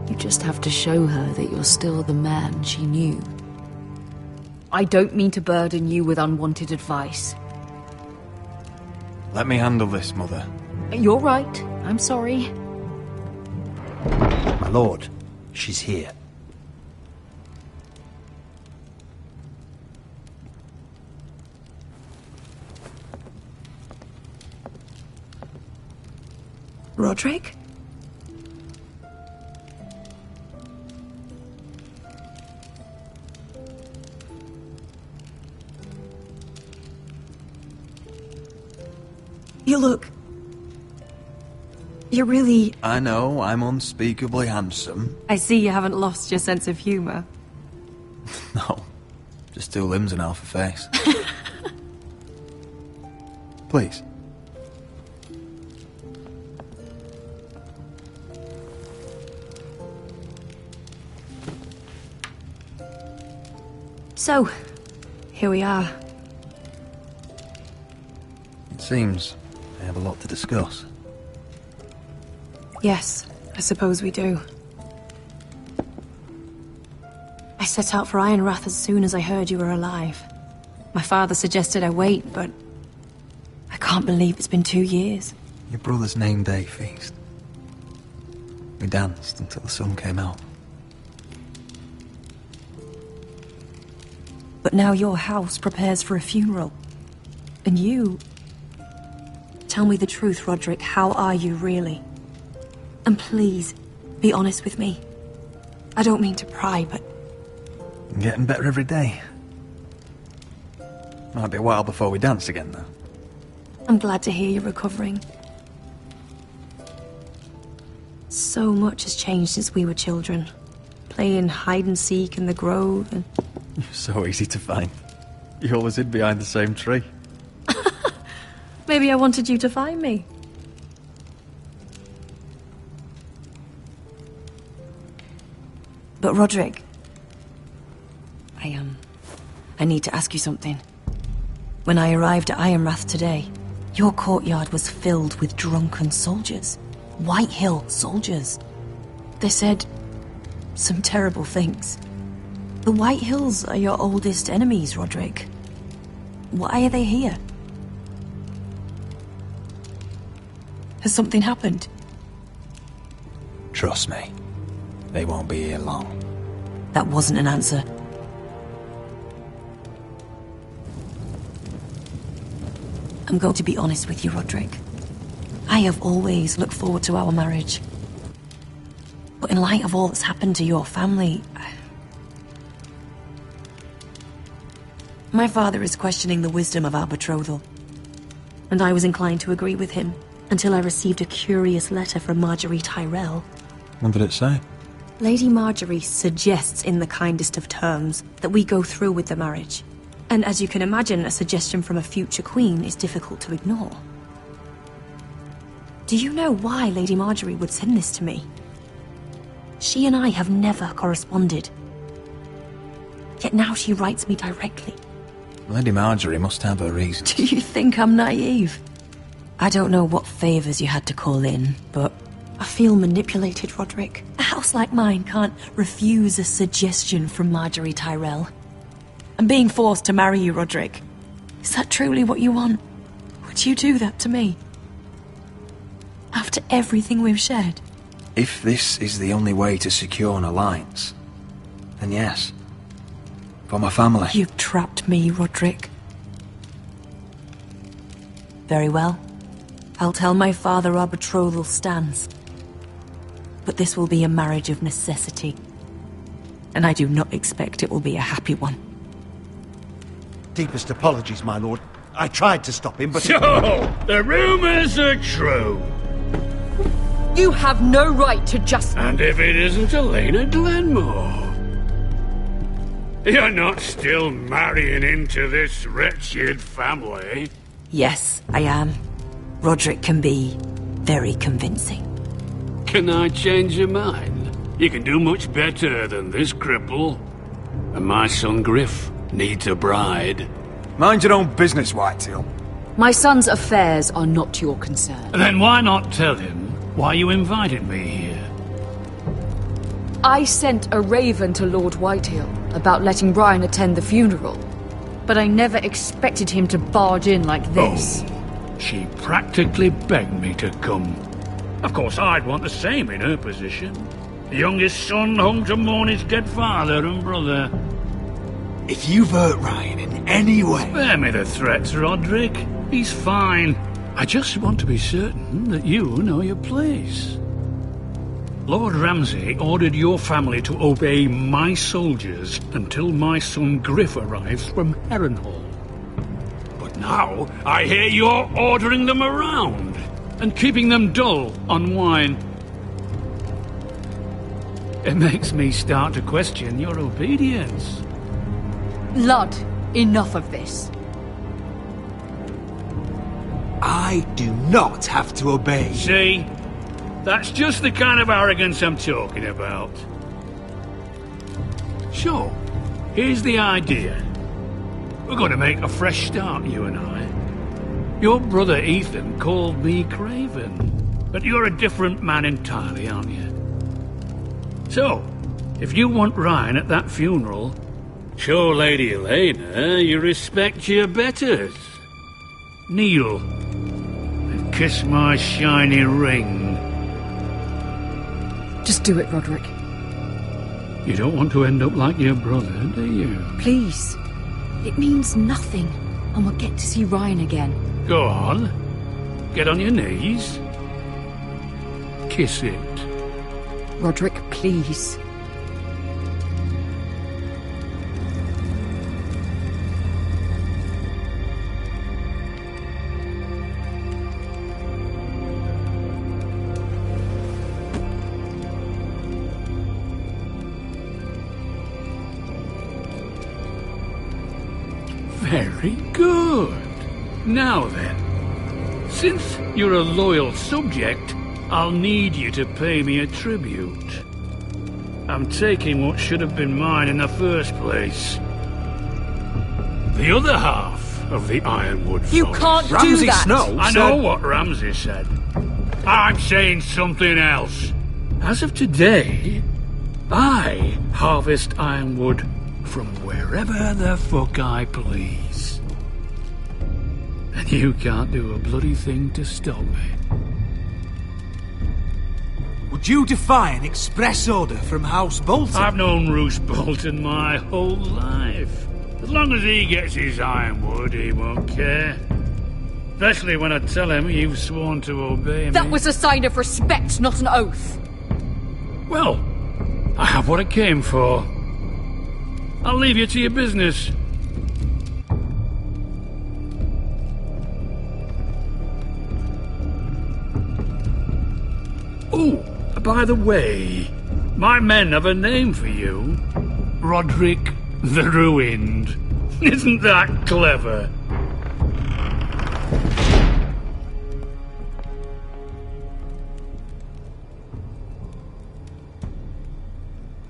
You just have to show her that you're still the man she knew. I don't mean to burden you with unwanted advice. Let me handle this, Mother. You're right. I'm sorry. My lord, she's here. Roderick? You look... You're really... I know, I'm unspeakably handsome. I see you haven't lost your sense of humor. No, just 2 limbs and half a face. Please. So, here we are. It seems I have a lot to discuss. Yes, I suppose we do. I set out for Ironrath as soon as I heard you were alive. My father suggested I wait, but I can't believe it's been 2 years. Your brother's name day feast. We danced until the sun came out. But now your house prepares for a funeral. And you... Tell me the truth, Roderick. How are you, really? And please, be honest with me. I don't mean to pry, but... I'm getting better every day. Might be a while before we dance again, though. I'm glad to hear you're recovering. So much has changed since we were children. Playing hide-and-seek in the grove and... You're so easy to find. You always hid behind the same tree. Maybe I wanted you to find me. But Roderick... I need to ask you something. When I arrived at Ironrath today, your courtyard was filled with drunken soldiers. Whitehill soldiers. They said some terrible things. The Whitehills are your oldest enemies, Roderick. Why are they here? Has something happened? Trust me, they won't be here long. That wasn't an answer. I'm going to be honest with you, Roderick. I have always looked forward to our marriage. But in light of all that's happened to your family... My father is questioning the wisdom of our betrothal. And I was inclined to agree with him, until I received a curious letter from Marjorie Tyrell. What did it say? Lady Marjorie suggests in the kindest of terms that we go through with the marriage. And as you can imagine, a suggestion from a future queen is difficult to ignore. Do you know why Lady Marjorie would send this to me? She and I have never corresponded. Yet now she writes me directly. Lady Marjorie must have her reasons. Do you think I'm naive? I don't know what favors you had to call in, but I feel manipulated, Roderick. A house like mine can't refuse a suggestion from Marjorie Tyrell. I'm being forced to marry you, Roderick. Is that truly what you want? Would you do that to me? After everything we've shared? If this is the only way to secure an alliance, then yes. For my family. You've trapped me, Roderick. Very well. I'll tell my father our betrothal stands. but this will be a marriage of necessity. And I do not expect it will be a happy one. Deepest apologies, my lord. I tried to stop him, but... So, the rumours are true. You have no right to just... And if it isn't Elena Glenmore? You're not still marrying into this wretched family? Yes, I am. Roderick can be very convincing. Can I change your mind? You can do much better than this cripple. And my son Griff needs a bride. Mind your own business, Whitetail. My son's affairs are not your concern. Then why not tell him why you invited me here? I sent a raven to Lord Whitehill about letting Brian attend the funeral. But I never expected him to barge in like this. Oh, she practically begged me to come. Of course, I'd want the same in her position. The youngest son home to mourn his dead father and brother. If you've hurt Ryan in any way... Spare me the threats, Roderick. He's fine. I just want to be certain that you know your place. Lord Ramsay ordered your family to obey my soldiers until my son Griff arrives from Harrenhal. But now I hear you're ordering them around and keeping them dull on wine. It makes me start to question your obedience. Lud, enough of this. I do not have to obey. See? That's just the kind of arrogance I'm talking about. So, here's the idea. We're going to make a fresh start, you and I. Your brother Ethan called me Craven, but you're a different man entirely, aren't you? So, if you want Ryan at that funeral, show Lady Elena you respect your betters. Kneel and kiss my shiny ring. Just do it, Roderick. You don't want to end up like your brother, do you? Please. It means nothing, and we'll get to see Ryan again. Go on. Get on your knees. Kiss it. Roderick, please. Very good. Now then, since you're a loyal subject, I'll need you to pay me a tribute. I'm taking what should have been mine in the first place. The other half of the Ironwood You Forest. can't do Ramsay that! Snow I said... know what Ramsay said. I'm saying something else. As of today, I harvest ironwood from wherever the fuck I please. And you can't do a bloody thing to stop me. Would you defy an express order from House Bolton? I've known Roose Bolton my whole life. As long as he gets his ironwood, he won't care. Especially when I tell him you've sworn to obey me. That was a sign of respect, not an oath. Well, I have what I came for. I'll leave you to your business. Oh, by the way, my men have a name for you. Roderick the Ruined. Isn't that clever?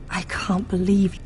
I can't believe...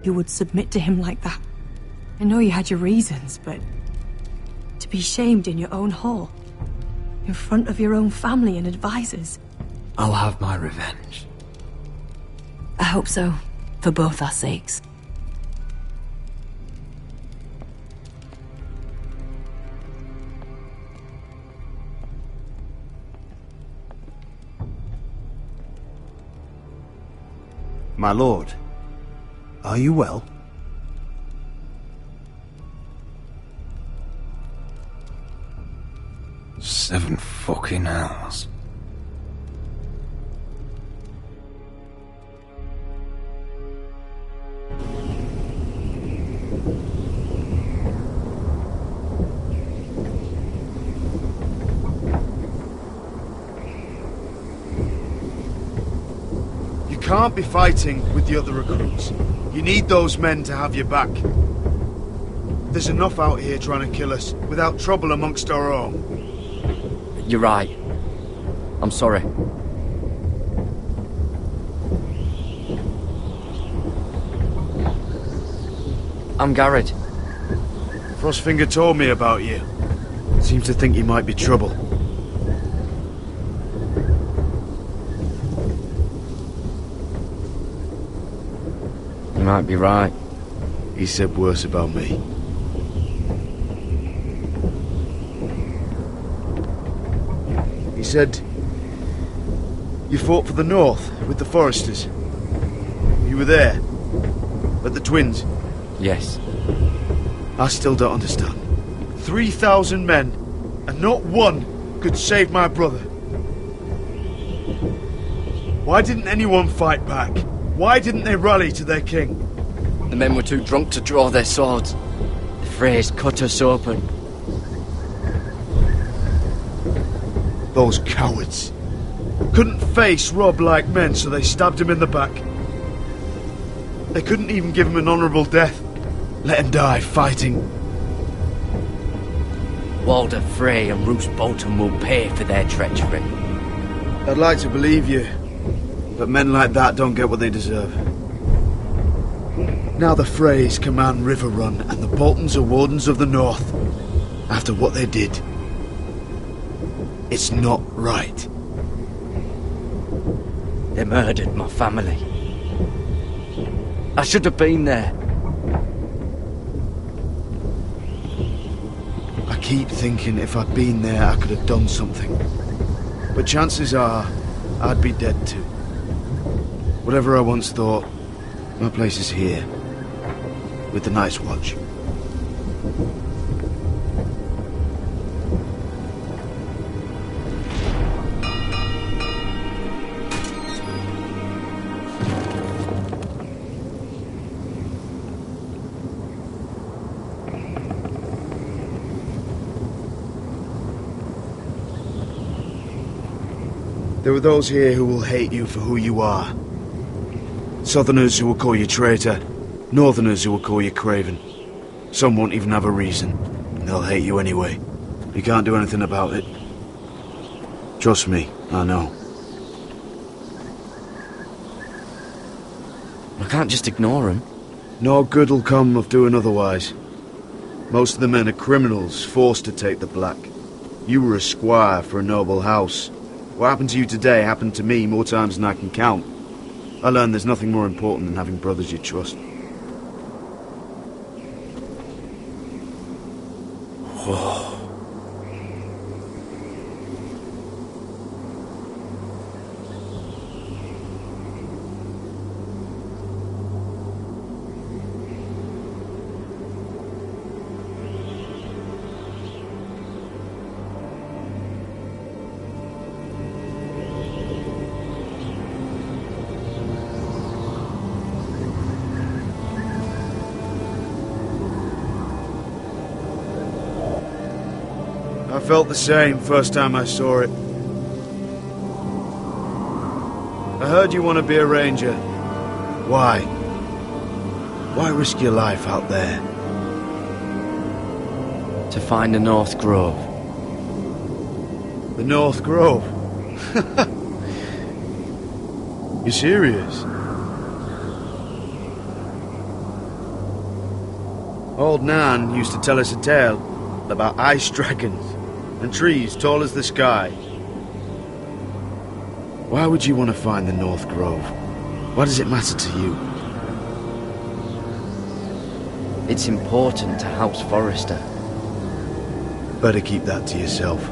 you would submit to him like that. I know you had your reasons, but to be shamed in your own hall, in front of your own family and advisors. I'll have my revenge. I hope so, for both our sakes. My lord, are you well? 7 fucking hours. You can't be fighting with the other recruits. You need those men to have your back. There's enough out here trying to kill us without trouble amongst our own. You're right. I'm sorry. I'm Garrett. Frostfinger told me about you. Seems to think you might be trouble. You might be right. He said worse about me. He said you fought for the North with the Foresters. You were there, at the Twins. Yes. I still don't understand. 3,000 men, and not one could save my brother. Why didn't anyone fight back? Why didn't they rally to their king? The men were too drunk to draw their swords. The Freys cut us open. Those cowards. Couldn't face Robb like men, so they stabbed him in the back. They couldn't even give him an honourable death. Let him die fighting. Walder Frey and Roose Bolton will pay for their treachery. I'd like to believe you, but men like that don't get what they deserve. Now the Freys command Riverrun, and the Boltons are Wardens of the North. After what they did. It's not right. They murdered my family. I should have been there. I keep thinking if I'd been there, I could have done something. But chances are, I'd be dead too. Whatever I once thought, my place is here. With the Night's Watch. There are those here who will hate you for who you are. Southerners who will call you traitor, Northerners who will call you craven. Some won't even have a reason, and they'll hate you anyway. You can't do anything about it. Trust me, I know. I can't just ignore them. No good will come of doing otherwise. Most of the men are criminals, forced to take the black. You were a squire for a noble house. What happened to you today happened to me more times than I can count. I learned there's nothing more important than having brothers you trust. Whoa. I felt the same first time I saw it. I heard you want to be a ranger. Why? Why risk your life out there? To find the North Grove. The North Grove? You serious? Old Nan used to tell us a tale about ice dragons and trees tall as the sky. Why would you want to find the North Grove? Why does it matter to you? It's important to House Forrester. Better keep that to yourself.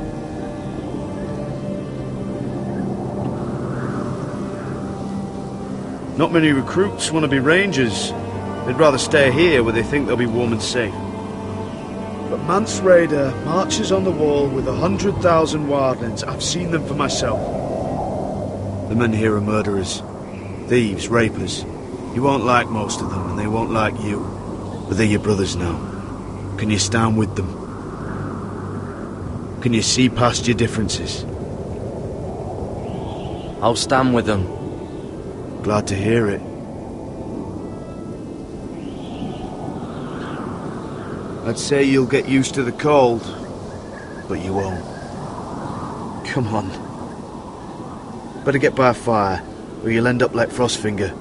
Not many recruits want to be rangers. They'd rather stay here where they think they'll be warm and safe. But Mance Rayder marches on the wall with 100,000 wildlings. I've seen them for myself. The men here are murderers, thieves, rapers. You won't like most of them, and they won't like you. But they're your brothers now. Can you stand with them? Can you see past your differences? I'll stand with them. Glad to hear it. I'd say you'll get used to the cold, but you won't. Come on. Better get by a fire, or you'll end up like Frostfinger.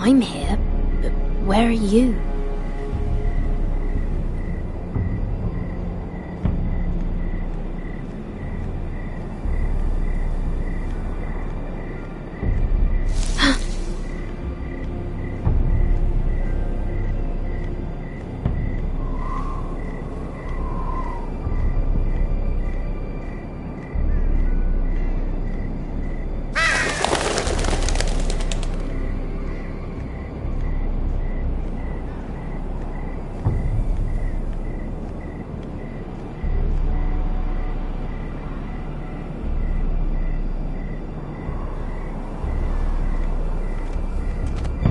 I'm here, but where are you?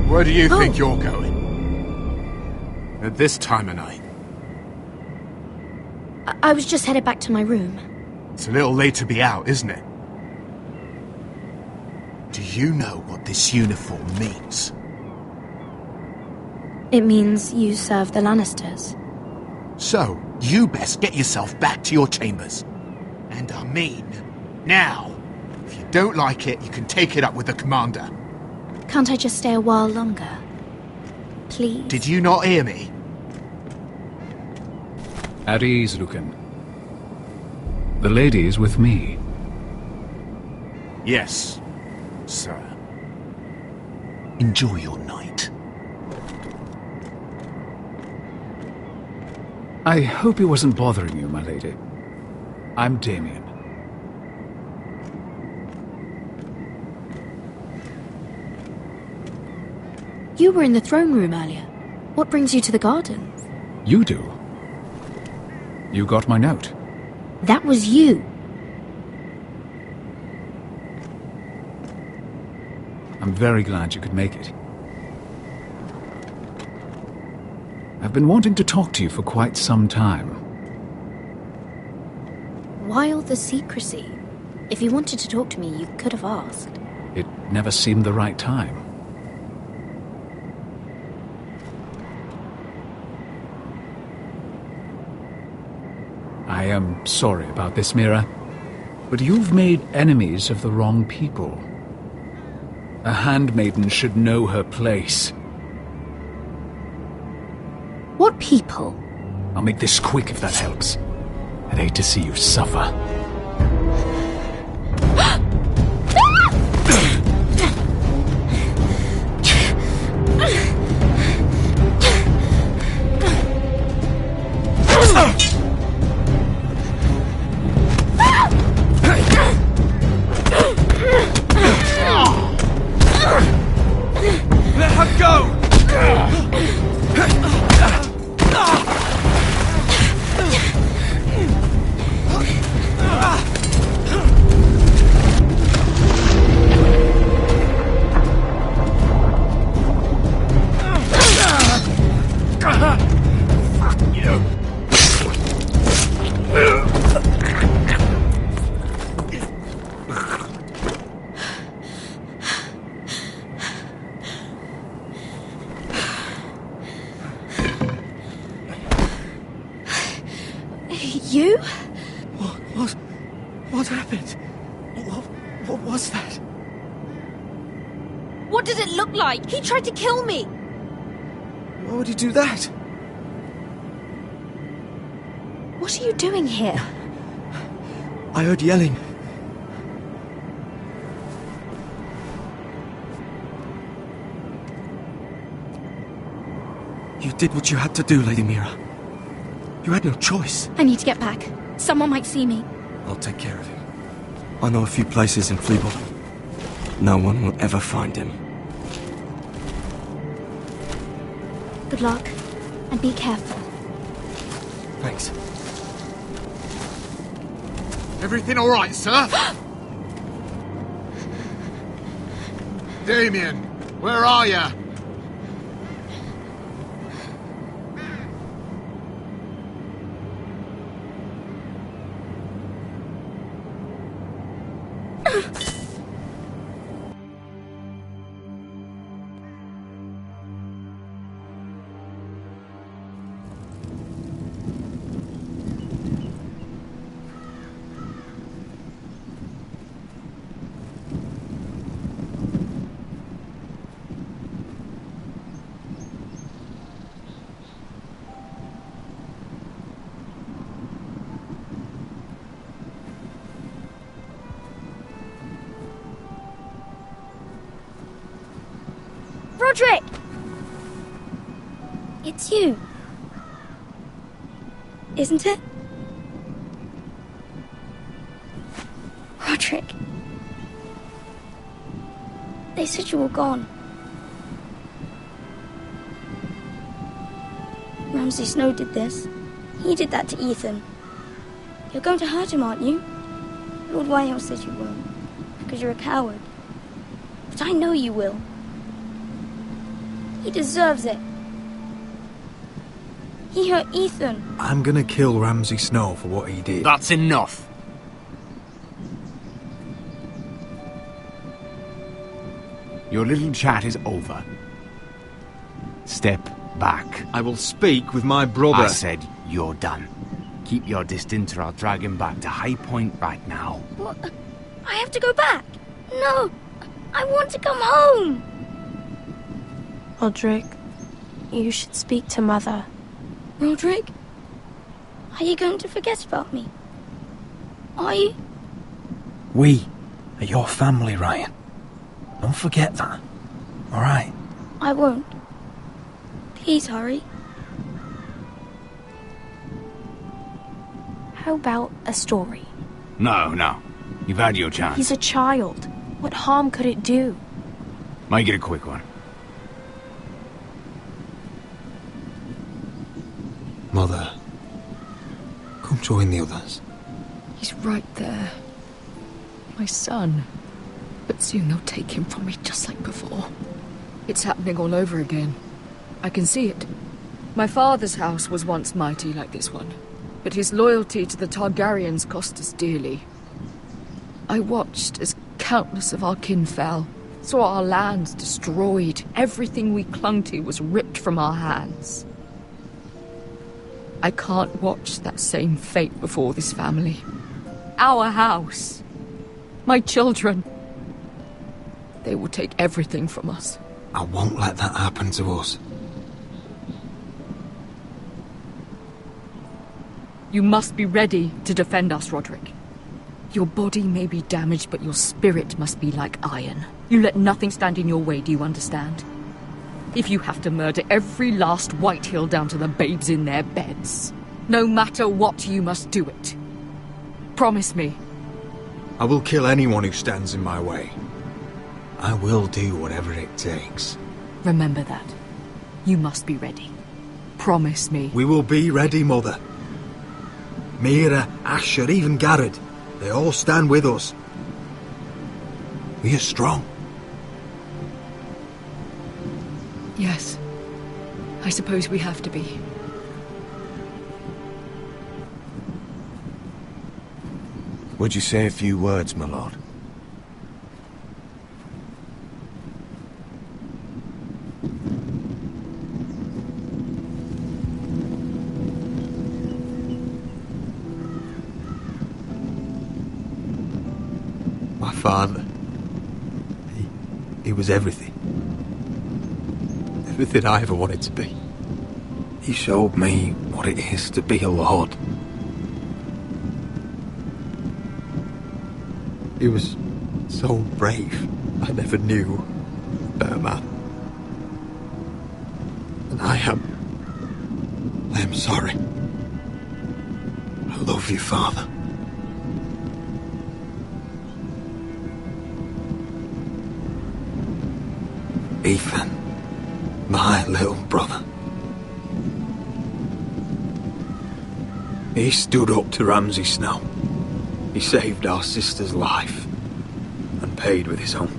Where do you think you're going? At this time of night? I was just headed back to my room. It's a little late to be out, isn't it? Do you know what this uniform means? It means you serve the Lannisters. So, you best get yourself back to your chambers. And I mean, now. If you don't like it, you can take it up with the commander. Can't I just stay a while longer? Please? Did you not hear me? At ease, Lucan. The lady is with me. Yes, sir. Enjoy your night. I hope he wasn't bothering you, my lady. I'm Damien. You were in the throne room earlier. What brings you to the gardens? You do. You got my note. That was you. I'm very glad you could make it. I've been wanting to talk to you for quite some time. Why all the secrecy? If you wanted to talk to me, you could have asked. It never seemed the right time. I am sorry about this, Mira, but you've made enemies of the wrong people. A handmaiden should know her place. What people? I'll make this quick if that helps. I'd hate to see you suffer. Let her go! happened? What was that? What did it look like? He tried to kill me! Why would he do that? What are you doing here? I heard yelling. You did what you had to do, Lady Mira. You had no choice. I need to get back. Someone might see me. I'll take care of him. I know a few places in Fleabot. No one will ever find him. Good luck, and be careful. Thanks. Everything all right, sir? Damien, where are you? Roderick! It's you. Isn't it? Roderick. They said you were gone. Ramsay Snow did this. He did that to Ethan. You're going to hurt him, aren't you? Lord Whitehill says you won't, because you're a coward. But I know you will. He deserves it. He hurt Ethan. I'm gonna kill Ramsay Snow for what he did. That's enough. Your little chat is over. Step back. I will speak with my brother. I said you're done. Keep your distance or I'll drag him back to High Point right now. What? I have to go back? No! I want to come home! Roderick, you should speak to Mother. Roderick? Are you going to forget about me? Are you? We are your family, Ryan. Don't forget that. Alright? I won't. Please hurry. How about a story? No. You've had your chance. He's a child. What harm could it do? Make it a quick one. Mother, come join the others. He's right there. My son. But soon they'll take him from me just like before. It's happening all over again. I can see it. My father's house was once mighty like this one, but his loyalty to the Targaryens cost us dearly. I watched as countless of our kin fell, saw our lands destroyed, everything we clung to was ripped from our hands. I can't watch that same fate before this family. Our house. My children. They will take everything from us. I won't let that happen to us. You must be ready to defend us, Roderick. Your body may be damaged, but your spirit must be like iron. You let nothing stand in your way, do you understand? If you have to murder every last Whitehill down to the babes in their beds, no matter what, you must do it. Promise me. I will kill anyone who stands in my way. I will do whatever it takes. Remember that. You must be ready. Promise me. We will be ready, Mother. Mira, Asher, even Garrett. They all stand with us. We are strong. Yes. I suppose we have to be. Would you say a few words, my lord? My father. He was everything. Everything I ever wanted to be. He showed me what it is to be a lord. He was so brave. I never knew a better man. And I am sorry. I love you, Father. Ethan, my little brother. He stood up to Ramsay Snow. He saved our sister's life and paid with his own.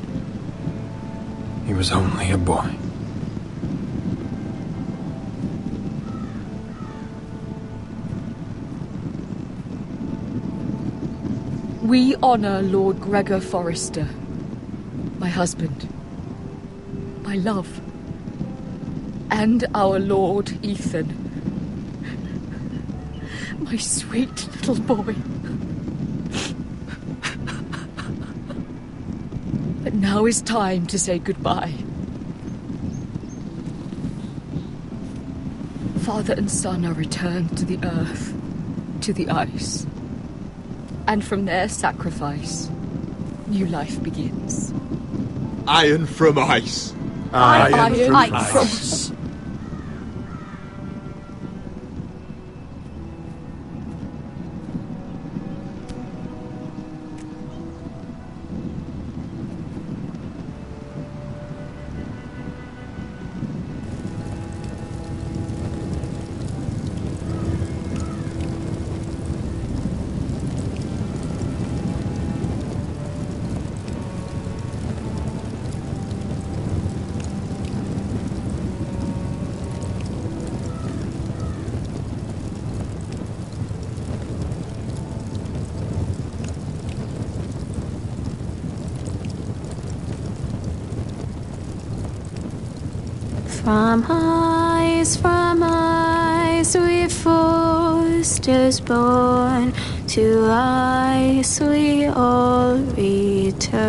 He was only a boy. We honor Lord Gregor Forrester, my husband, my love, and our Lord Ethan, my sweet little boy. But now is time to say goodbye. Father and son are returned to the earth, to the ice. And from their sacrifice, new life begins. Iron from ice. Iron from ice. From ice we Forsters born, to ice we all return.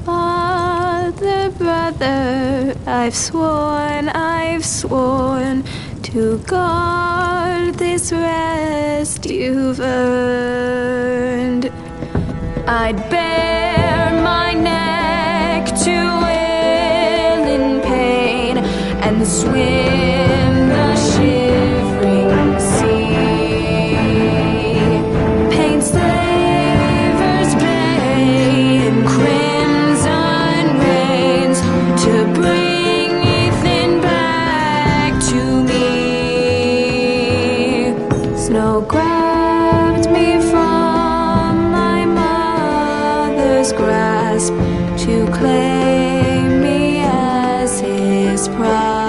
Father, brother, I've sworn to guard this rest you've earned. I'd bare my neck to and swim the shivering sea. Paint slavers bay in crimson rains to bring Ethan back to me. Snow grabbed me from my mother's grasp to claim me as his prize.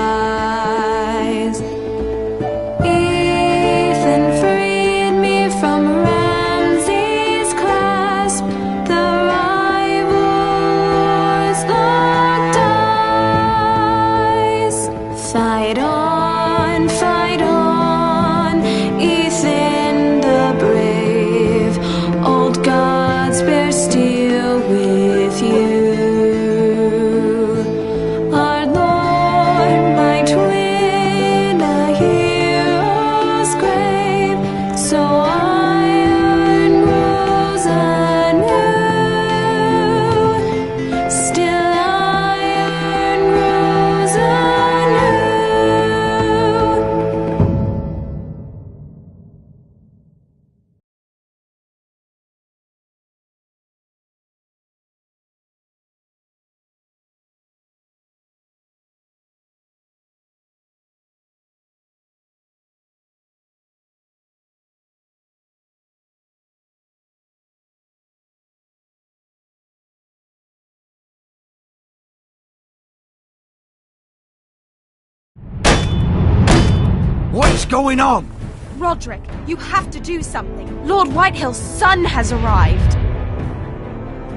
What's going on? Roderick, you have to do something. Lord Whitehill's son has arrived.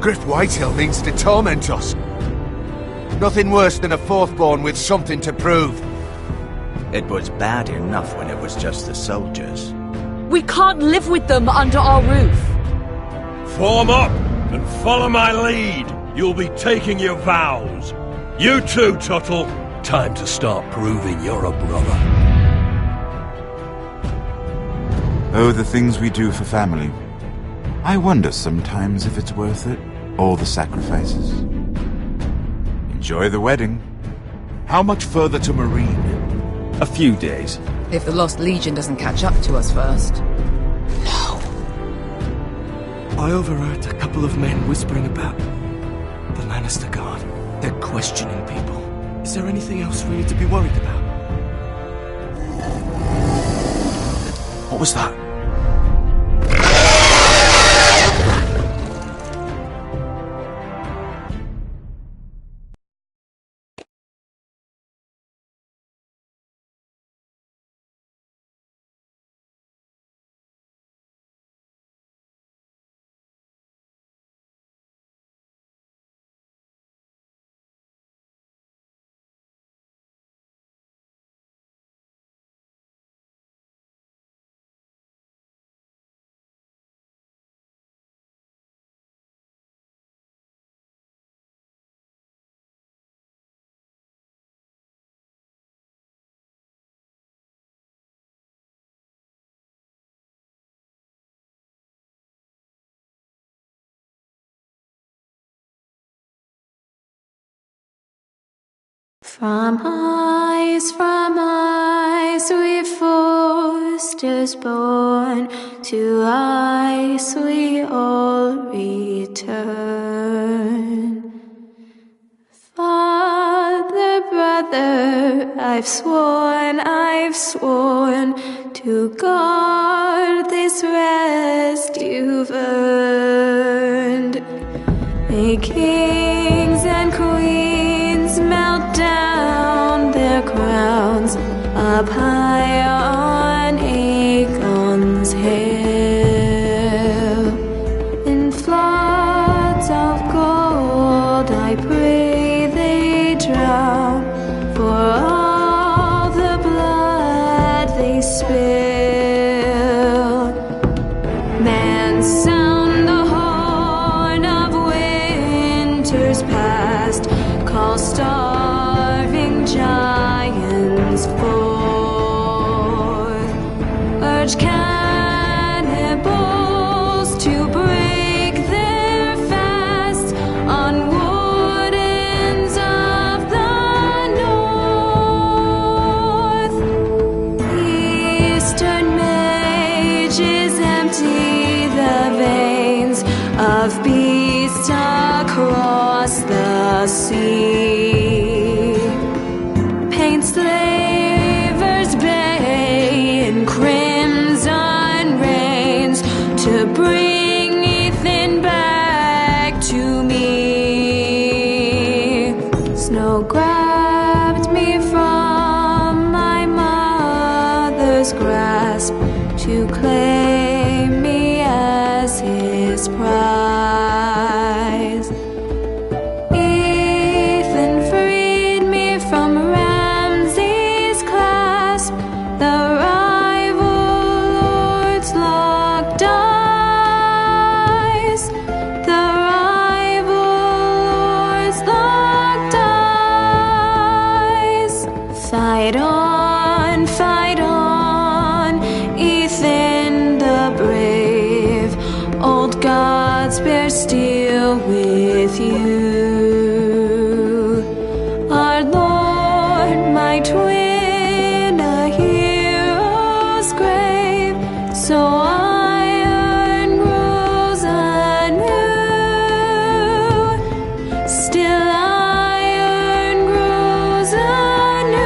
Griff Whitehill means to torment us. Nothing worse than a fourthborn with something to prove. It was bad enough when it was just the soldiers. We can't live with them under our roof. Form up and follow my lead. You'll be taking your vows. You too, Tuttle. Time to start proving you're a brother. Oh, the things we do for family. I wonder sometimes if it's worth it. All the sacrifices. Enjoy the wedding. How much further to Marine? A few days. If the Lost Legion doesn't catch up to us first. I overheard a couple of men whispering about the Lannister Guard. They're questioning people. Is there anything else really to be worried about? What was that? From ice we foresters born, to ice we all return. Father, brother, I've sworn to guard this rest you've earned. May kings and queens melt down their crowns up high on Aegon's hill. In floods of gold I pray they drown, for all the blood they spill. Man, sound the horn of winter's past, call starving giants forth, urge cannibals to break their fast on wardens of the north. Eastern mages empty the veins of beasts across the sea. Paint slavers bay in crimson rains to bring Ethan back to me. Snow grabbed me from my mother's grasp to claim me as his prize. Ethan freed me from Ramsay's clasp, the rival lords locked eyes, the rival lords locked eyes. Fight on, Ethan the brave, old gods bear steel with you. Our Lord, my twin, a hero's grave, so iron grows anew. Still iron grows anew.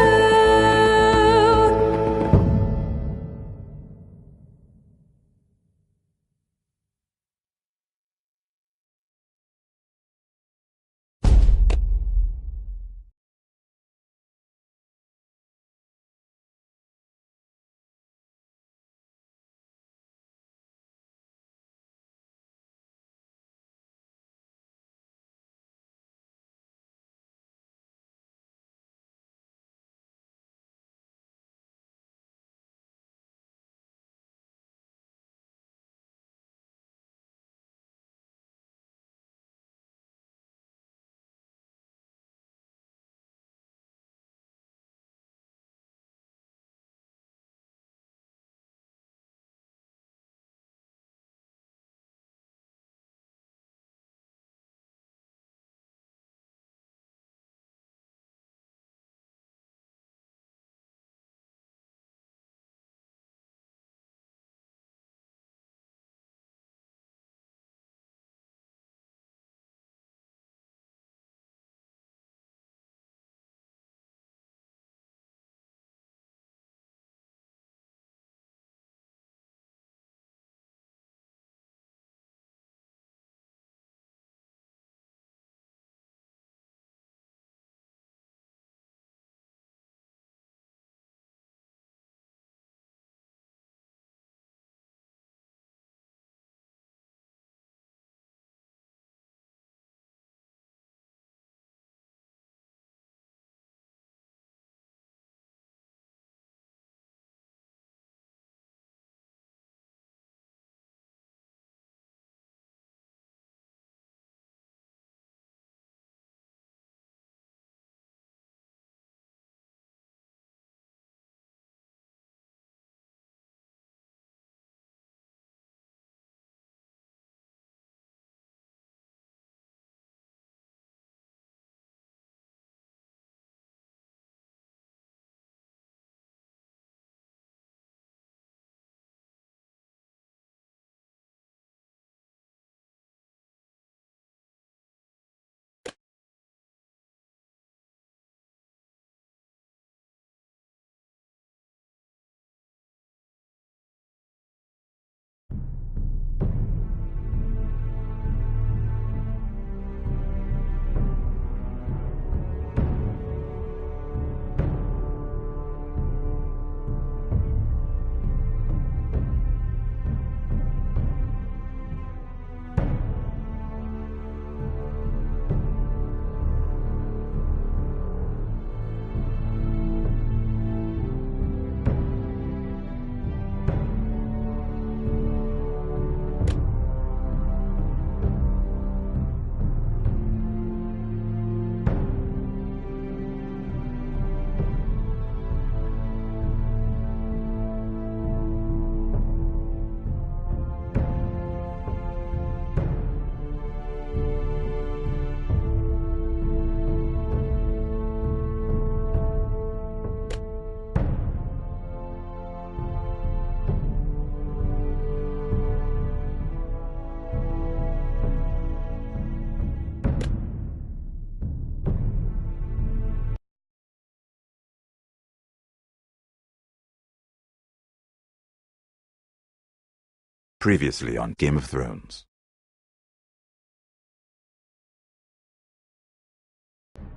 Previously on Game of Thrones.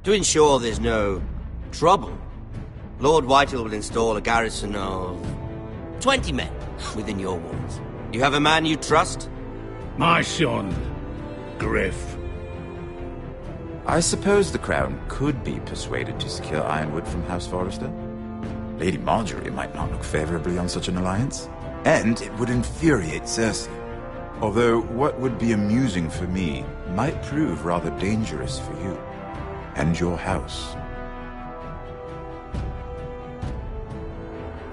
To ensure there's no trouble, Lord Whitehill will install a garrison of 20 men within your walls. You have a man you trust? My son, Griff. I suppose the Crown could be persuaded to secure Ironwood from House Forrester. Lady Marjorie might not look favorably on such an alliance, and it would infuriate Cersei. Although what would be amusing for me might prove rather dangerous for you and your house.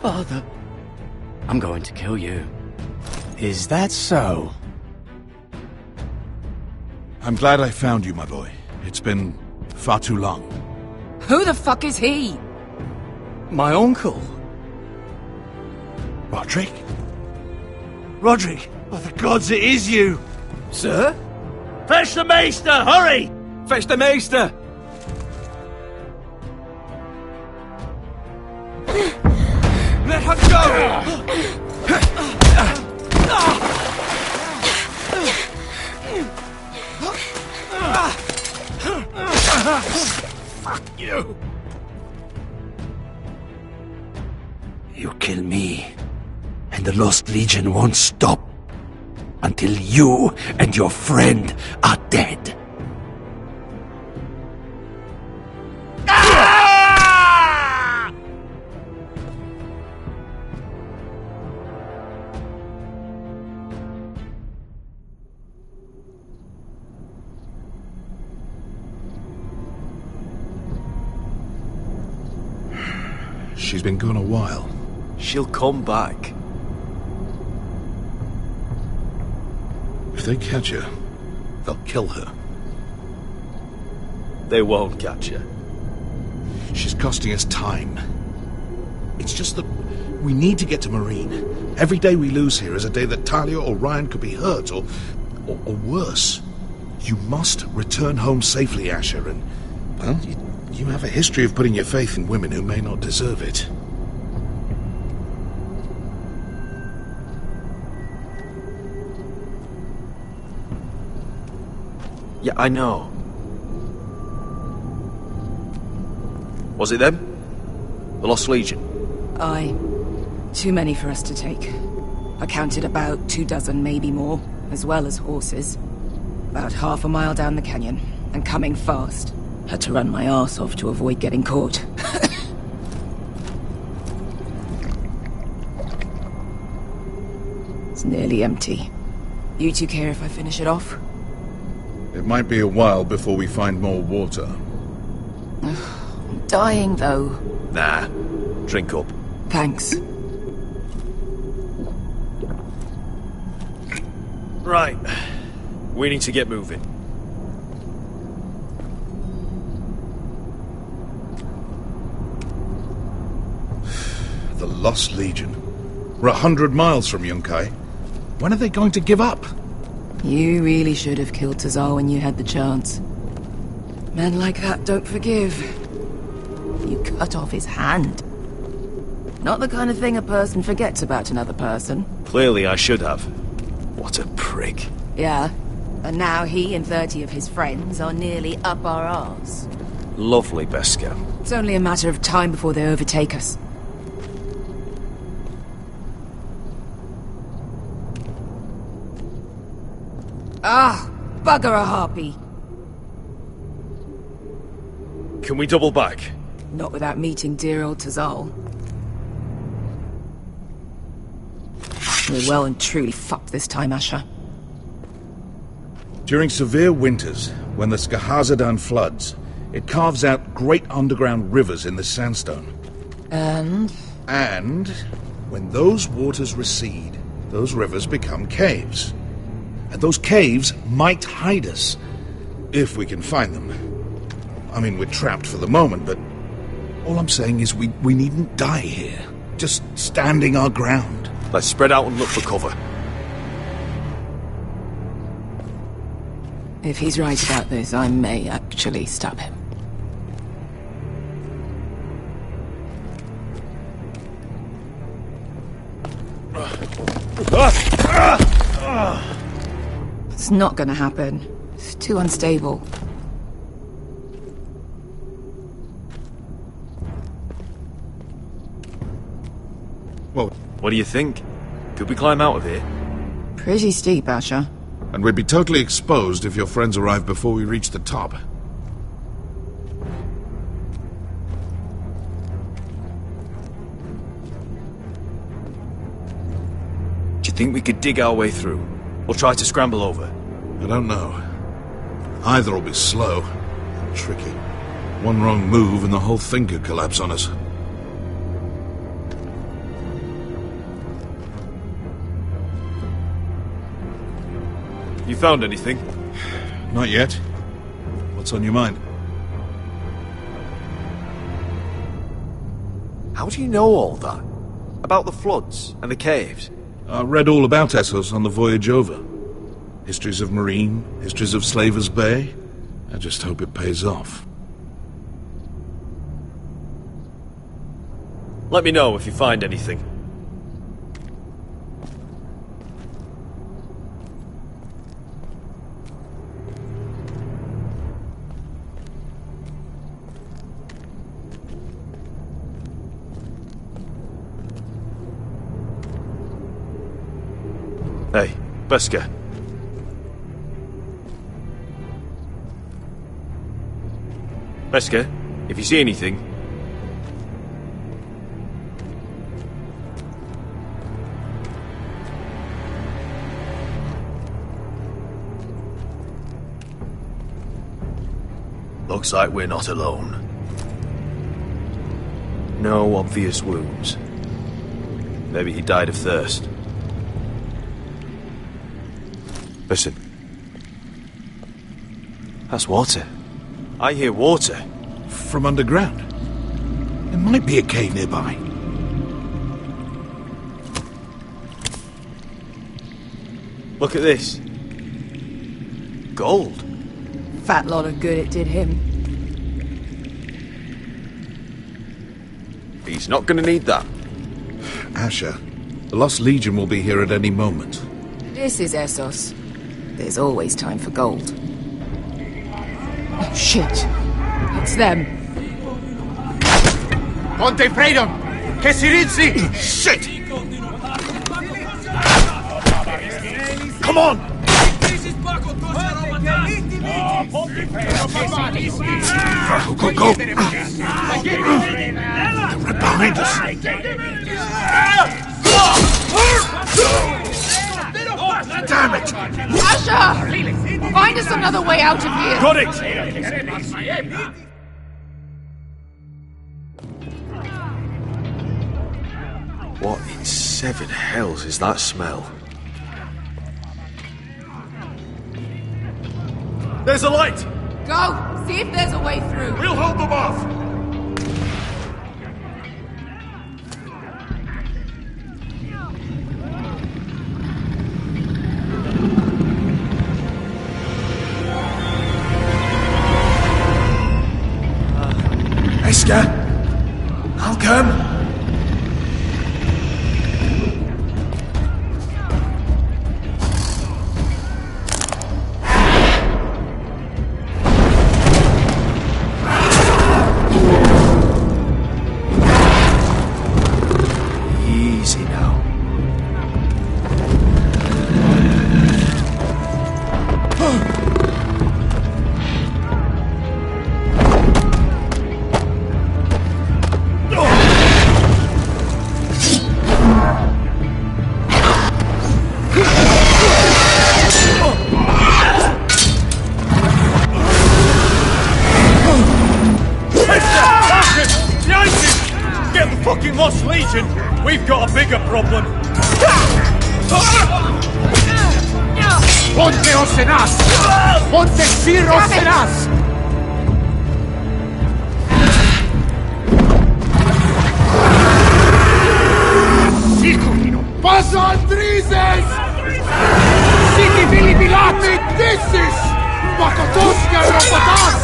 Father, I'm going to kill you. Is that so? I'm glad I found you, my boy. It's been far too long. Who the fuck is he? My uncle. Roderick? Roderick! By the gods, it is you! Sir? Fetch the Maester! Hurry! Fetch the Maester! Let her go! Fuck you! You kill me, and the Lost Legion won't stop until you and your friend are dead. She's been gone a while. She'll come back. If they catch her, they'll kill her. They won't catch her. She's costing us time. It's just that we need to get to Marine. Every day we lose here is a day that Talia or Ryan could be hurt, or worse. You must return home safely, Asher, and, well, you have a history of putting your faith in women who may not deserve it. Yeah, I know. Was it them? The Lost Legion? Aye. Too many for us to take. I counted about 24, maybe more, as well as horses. About half a mile down the canyon, and coming fast. Had to run my arse off to avoid getting caught. It's nearly empty. You two care if I finish it off? It might be a while before we find more water. I'm dying, though. Nah. Drink up. Thanks. Right. We need to get moving. The Lost Legion. We're 100 miles from Yunkai. When are they going to give up? You really should have killed Tazal when you had the chance. Men like that don't forgive. You cut off his hand. Not the kind of thing a person forgets about another person. Clearly I should have. What a prick. Yeah. And now he and 30 of his friends are nearly up our arse. Lovely, Beskar. It's only a matter of time before they overtake us. Ah, bugger a harpy. Can we double back? Not without meeting dear old Tazal. We're well and truly fucked this time, Asher. During severe winters, when the Skahazadan floods, it carves out great underground rivers in the sandstone. And? And when those waters recede, those rivers become caves. And those caves might hide us, if we can find them. I mean, we're trapped for the moment, but all I'm saying is we needn't die here. Just standing our ground. Let's spread out and look for cover. If he's right about this, I may actually stab him. It's not gonna happen. It's too unstable. Well, what do you think? Could we climb out of here? Pretty steep, Asher. And we'd be totally exposed if your friends arrived before we reached the top. Do you think we could dig our way through? Or try to scramble over? I don't know. Either will be slow and tricky. One wrong move and the whole thing could collapse on us. You found anything? Not yet. What's on your mind? How do you know all that? About the floods and the caves? I read all about Essos on the voyage over. Histories of Marine, histories of Slaver's Bay. I just hope it pays off. Let me know if you find anything. Hey, Beskha. Beskha, if you see anything... Looks like we're not alone. No obvious wounds. Maybe he died of thirst. Listen. That's water. I hear water. From underground? There might be a cave nearby. Look at this. Gold. Fat lot of good it did him. He's not gonna need that. Asher, the Lost Legion will be here at any moment. This is Essos. There's always time for gold. Oh, shit. It's them. Ponte Freedom! Che si rizzi! Shit! Come on! Go, go! They're right behind us! Damn it! Asher! Find us another way out of here! Got it! What in seven hells is that smell? There's a light! Go! See if there's a way through! We'll hold them off! Beskha! I'll come! Easy now. Fucking Lost Legion! We've got a bigger problem! Ponte Osenas! Ponte Sir Osenas! Siculino! Paso Andrises! Siti Bilibilati! This is Makotoska Robotas!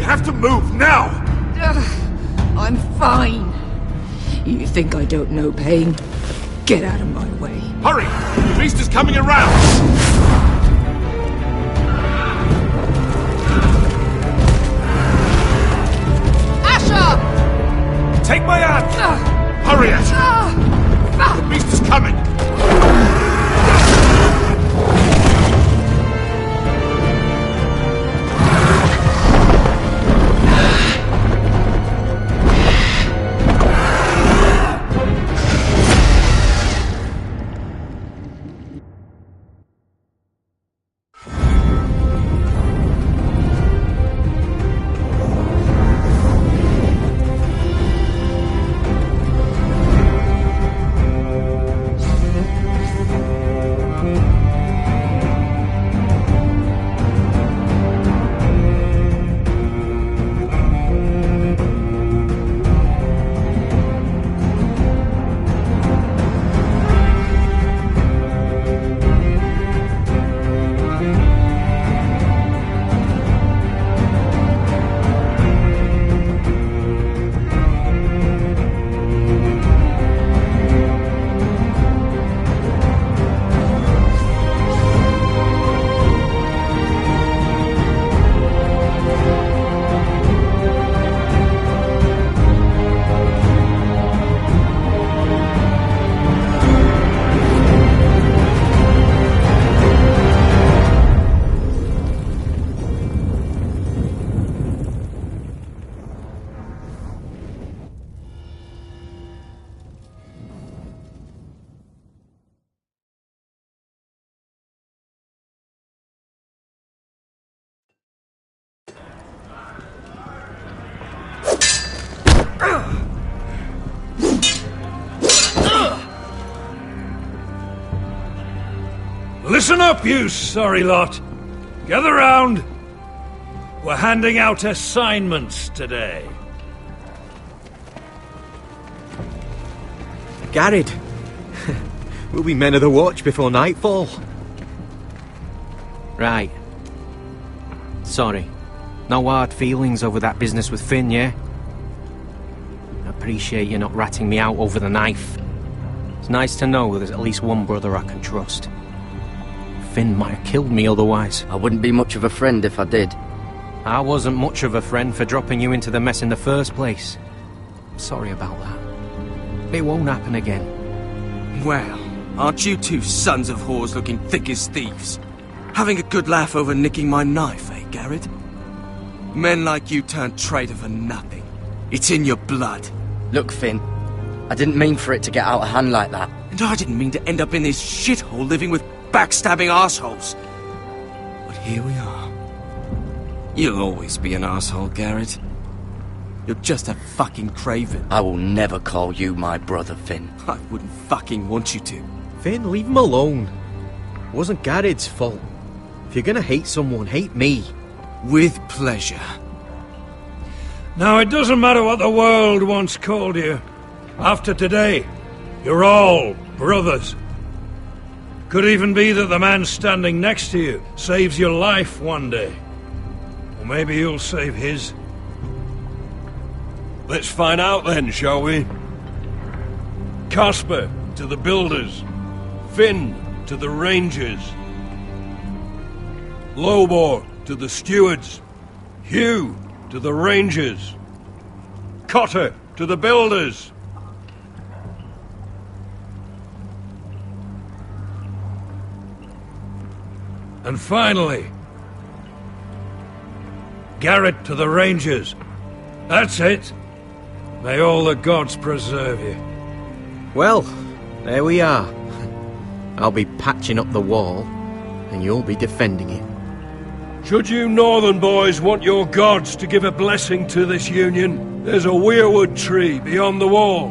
We have to move, now! I'm fine. You think I don't know pain? Get out of my way. Hurry! The beast is coming around! Asher! Take my hand! Hurry, Asher! The beast is coming! Listen up, you sorry lot. Gather round. We're handing out assignments today. Garrett, we'll be men of the watch before nightfall. Right. Sorry. No hard feelings over that business with Finn, yeah? I appreciate you not ratting me out over the knife. It's nice to know there's at least one brother I can trust. Finn might have killed me otherwise. I wouldn't be much of a friend if I did. I wasn't much of a friend for dropping you into the mess in the first place. Sorry about that. It won't happen again. Well, aren't you two sons of whores looking thick as thieves? Having a good laugh over nicking my knife, eh, Garrett? Men like you turn traitor for nothing. It's in your blood. Look, Finn, I didn't mean for it to get out of hand like that. And I didn't mean to end up in this shithole living with backstabbing assholes. But here we are. You'll always be an arsehole, Garrett. You're just a fucking craven. I will never call you my brother, Finn. I wouldn't fucking want you to. Finn, leave him alone. It wasn't Garrett's fault. If you're gonna hate someone, hate me. With pleasure. Now, it doesn't matter what the world once called you. After today, you're all brothers. Could even be that the man standing next to you saves your life one day. Or maybe you'll save his. Let's find out then, shall we? Casper to the builders. Finn to the rangers. Lobor to the stewards. Hugh to the rangers. Cotter to the builders. And finally, Garrett to the rangers. That's it. May all the gods preserve you. Well, there we are. I'll be patching up the wall, and you'll be defending it. Should you northern boys want your gods to give a blessing to this union, there's a weirwood tree beyond the wall.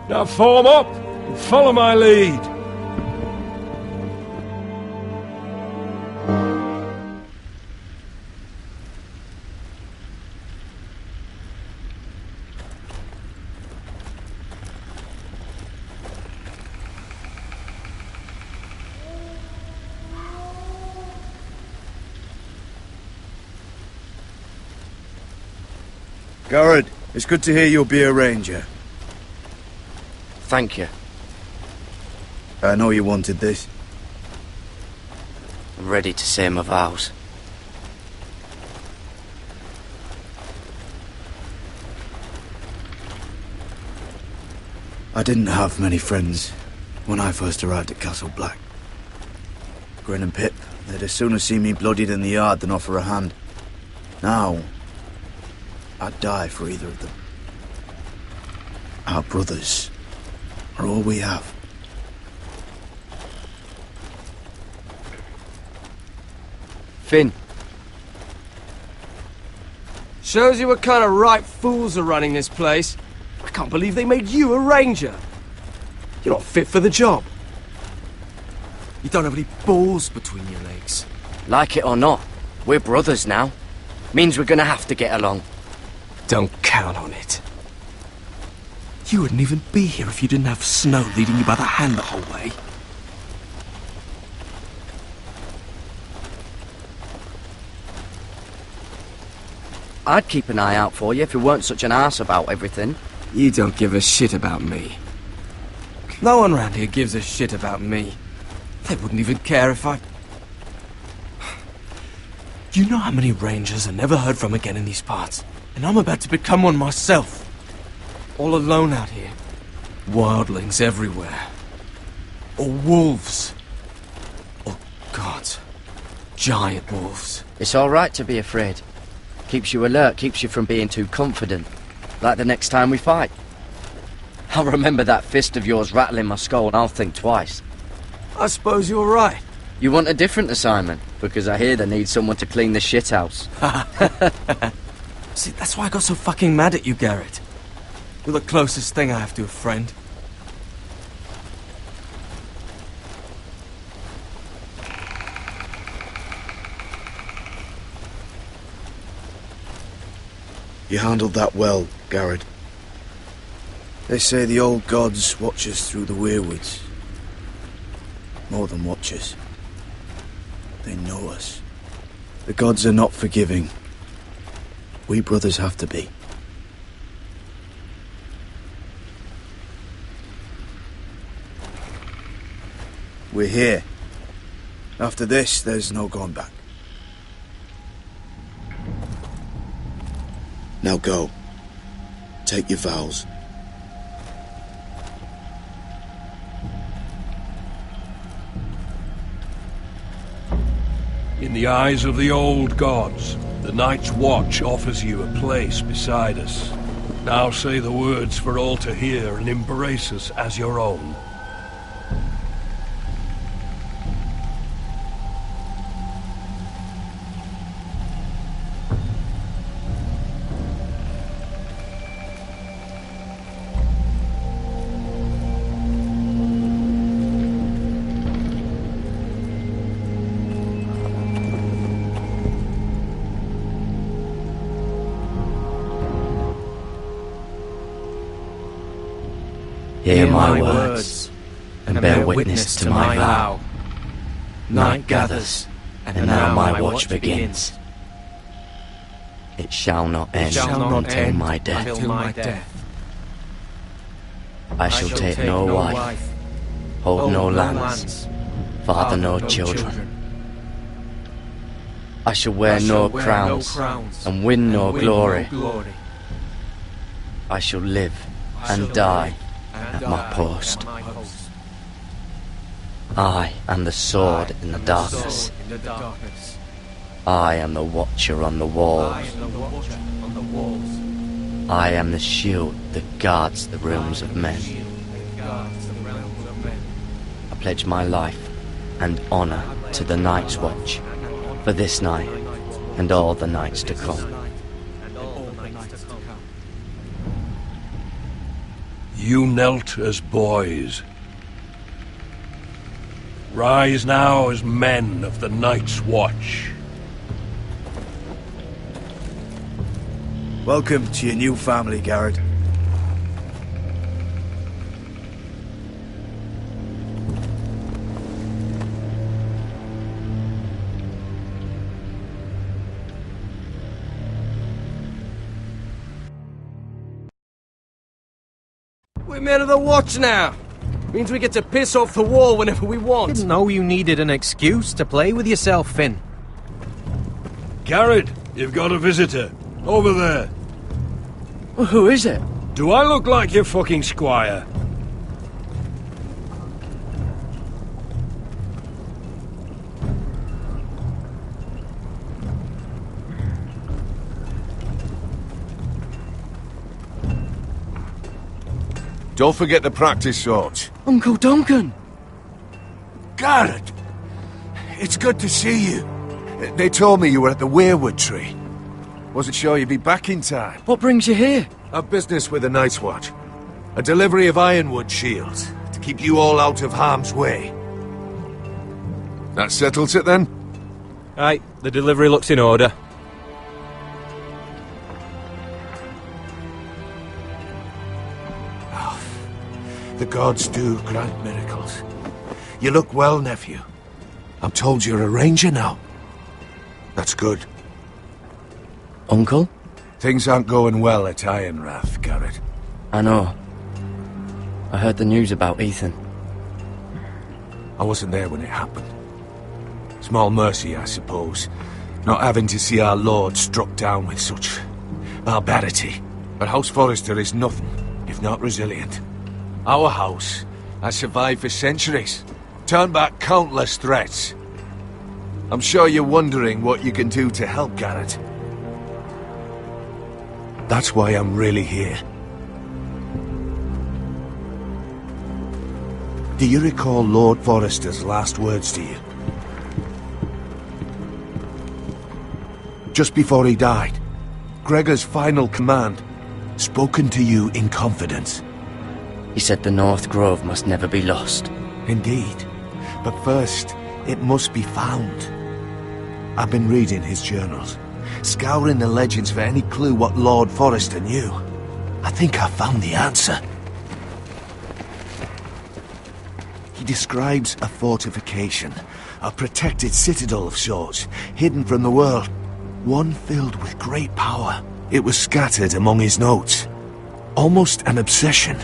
Now form up and follow my lead. Garrett, it's good to hear you'll be a ranger. Thank you. I know you wanted this. I'm ready to say my vows. I didn't have many friends when I first arrived at Castle Black. Grin and Pip, they'd as soon see me bloodied in the yard than offer a hand. Now, I'd die for either of them. Our brothers are all we have. Finn. Shows you what kind of right fools are running this place. I can't believe they made you a ranger. You're not fit for the job. You don't have any balls between your legs. Like it or not, we're brothers now. Means we're gonna have to get along. Don't count on it. You wouldn't even be here if you didn't have Snow leading you by the hand the whole way. I'd keep an eye out for you if you weren't such an arse about everything. You don't give a shit about me. No one round here gives a shit about me. They wouldn't even care if I... You know how many rangers are never heard from again in these parts? And I'm about to become one myself. All alone out here. Wildlings everywhere. Or wolves. Or gods. Giant wolves. It's alright to be afraid. Keeps you alert, keeps you from being too confident. Like the next time we fight. I'll remember that fist of yours rattling my skull and I'll think twice. I suppose you're right. You want a different assignment? Because I hear they need someone to clean the shithouse. See, that's why I got so fucking mad at you, Garrett. You're the closest thing I have to a friend. You handled that well, Garrett. They say the old gods watch us through the weirwoods. More than watch us. They know us. The gods are not forgiving. We brothers have to be. We're here. After this, there's no going back. Now go. Take your vows. In the eyes of the old gods, the Night's Watch offers you a place beside us. Now say the words for all to hear and embrace us as your own. Hear my words, and bear witness to my vow. Night gathers, and now my watch begins. It shall not end until my death. I shall take no wife, hold no lands, father no children. I shall wear no crowns, and win no glory. I shall live and die at my post. I am the sword in the darkness. I am the watcher on the walls. I am the shield that guards the realms of men. I pledge my life and honor to the Night's Watch for this night and all the nights to come. You knelt as boys. Rise now as men of the Night's Watch. Welcome to your new family, Garrett. We're men of the watch now. Means we get to piss off the wall whenever we want. Didn't know you needed an excuse to play with yourself, Finn. Garrett, you've got a visitor. Over there. Well, who is it? Do I look like your fucking squire? Don't forget the practice swords. Uncle Duncan! Garrett! It's good to see you. They told me you were at the Weirwood Tree. Wasn't sure you'd be back in time. What brings you here? A business with the Night's Watch. A delivery of ironwood shields, to keep you all out of harm's way. That settles it then? Aye, the delivery looks in order. The gods do grant miracles. You look well, nephew. I'm told you're a ranger now. That's good. Uncle? Things aren't going well at Ironrath, Garrett. I know. I heard the news about Ethan. I wasn't there when it happened. Small mercy, I suppose, not having to see our lord struck down with such barbarity. But House Forrester is nothing if not resilient. Our house has survived for centuries, turned back countless threats. I'm sure you're wondering what you can do to help, Garrett. That's why I'm really here. Do you recall Lord Forrester's last words to you? Just before he died, Gregor's final command, spoken to you in confidence. He said the North Grove must never be lost. Indeed. But first, it must be found. I've been reading his journals, scouring the legends for any clue what Lord Forrester knew. I think I found the answer. He describes a fortification, a protected citadel of sorts, hidden from the world, one filled with great power. It was scattered among his notes. Almost an obsession.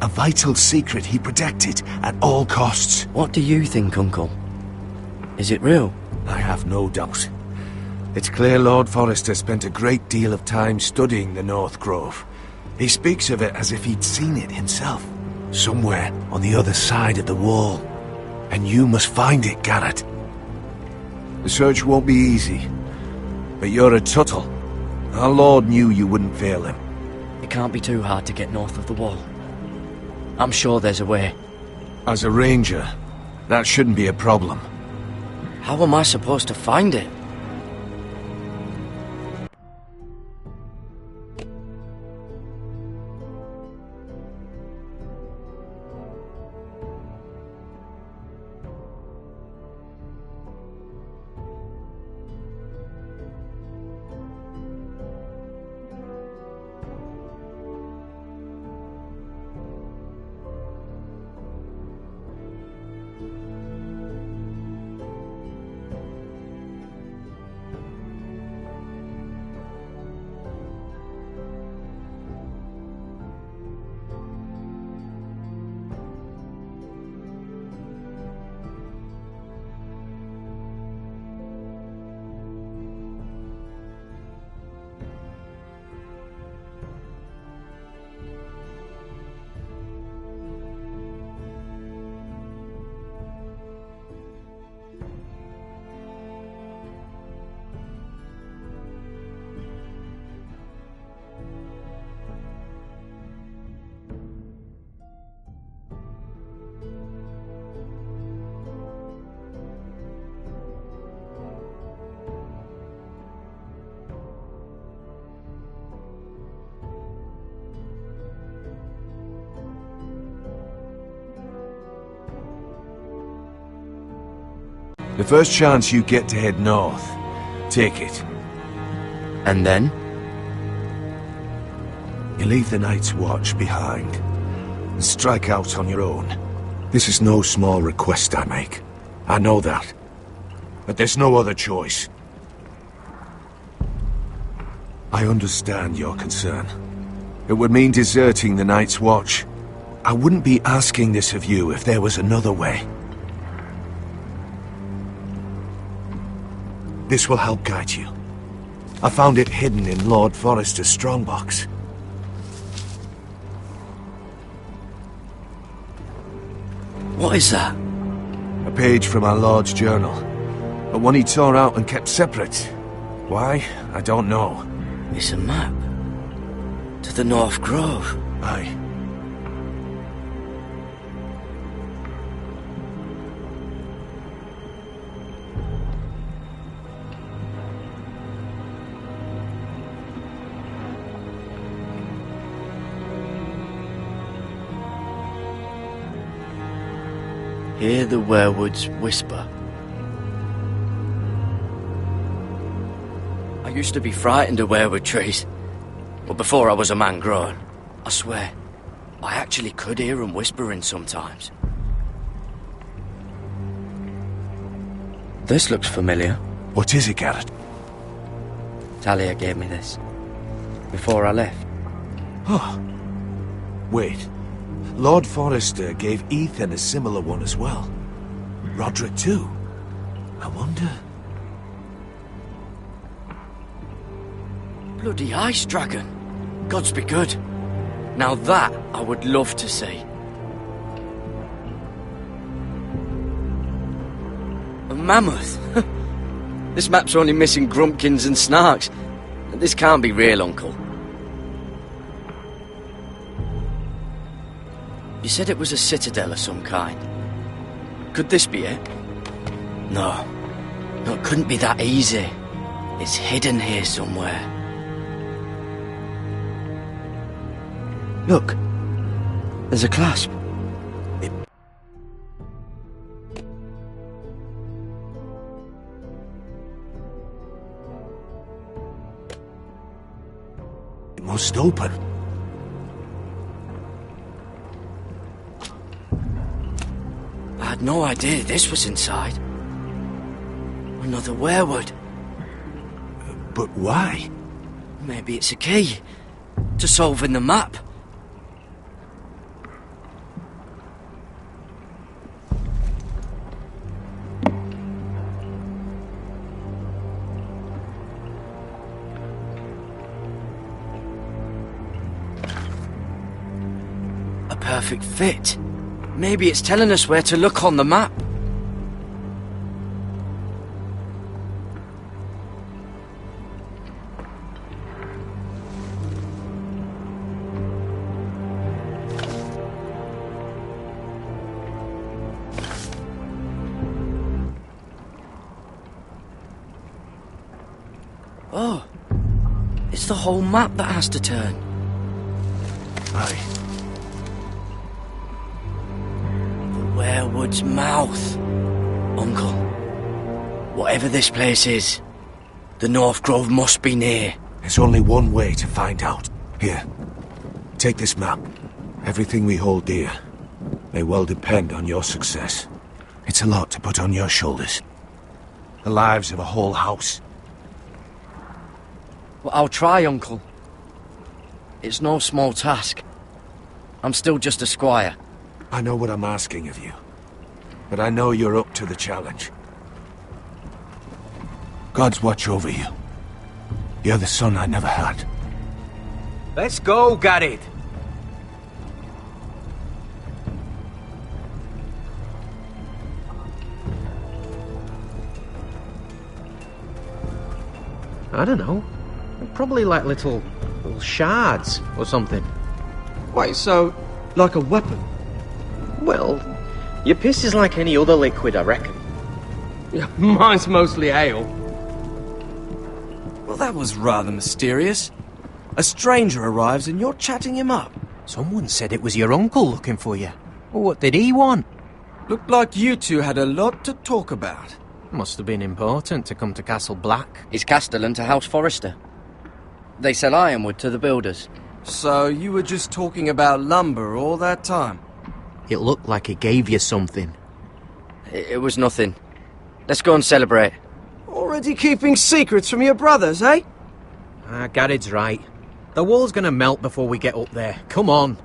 A vital secret he protected at all costs. What do you think, Uncle? Is it real? I have no doubt. It's clear Lord Forrester spent a great deal of time studying the North Grove. He speaks of it as if he'd seen it himself, somewhere on the other side of the wall. And you must find it, Garrett. The search won't be easy, but you're a Tuttle. Our Lord knew you wouldn't fail him. It can't be too hard to get north of the wall. I'm sure there's a way. As a ranger, that shouldn't be a problem. How am I supposed to find it? The first chance you get to head north, take it. And then? You leave the Night's Watch behind and strike out on your own. This is no small request I make. I know that. But there's no other choice. I understand your concern. It would mean deserting the Night's Watch. I wouldn't be asking this of you if there was another way. This will help guide you. I found it hidden in Lord Forrester's strongbox. What is that? A page from our Lord's journal. But one he tore out and kept separate. Why? I don't know. It's a map. To the North Grove. Aye. Hear the werewoods whisper. I used to be frightened of werewood trees. But before I was a man grown, I swear, I actually could hear them whispering sometimes. This looks familiar. What is it, Garrett? Talia gave me this. Before I left. Oh. Wait. Lord Forrester gave Ethan a similar one as well. Roderick too. I wonder... Bloody ice dragon. Gods be good. Now that I would love to see. A mammoth. This map's only missing grumpkins and snarks. This can't be real, Uncle. You said it was a citadel of some kind. Could this be it? No. No, it couldn't be that easy. It's hidden here somewhere. Look. There's a clasp. It must open. I had no idea this was inside. Another werewood. But why? Maybe it's a key to solving the map. A perfect fit. Maybe it's telling us where to look on the map. Oh, it's the whole map that has to turn. Aye. Werewood's mouth. Uncle, whatever this place is, the North Grove must be near. There's only one way to find out. Here, take this map. Everything we hold dear may well depend on your success. It's a lot to put on your shoulders. The lives of a whole house. Well, I'll try, Uncle. It's no small task. I'm still just a squire. I know what I'm asking of you, but I know you're up to the challenge. God's watch over you. You're the son I never had. Let's go, Garrett. I don't know. Probably like little shards or something. Wait, so, like a weapon? Well, your piss is like any other liquid, I reckon. Yeah, mine's mostly ale. Well, that was rather mysterious. A stranger arrives and you're chatting him up. Someone said it was your uncle looking for you. Well, what did he want? Looked like you two had a lot to talk about. Must have been important to come to Castle Black. It's Castellan to House Forrester. They sell ironwood to the builders. So you were just talking about lumber all that time? It looked like he gave you something. It was nothing. Let's go and celebrate. Already keeping secrets from your brothers, eh? Garrett's right. The wall's gonna melt before we get up there. Come on.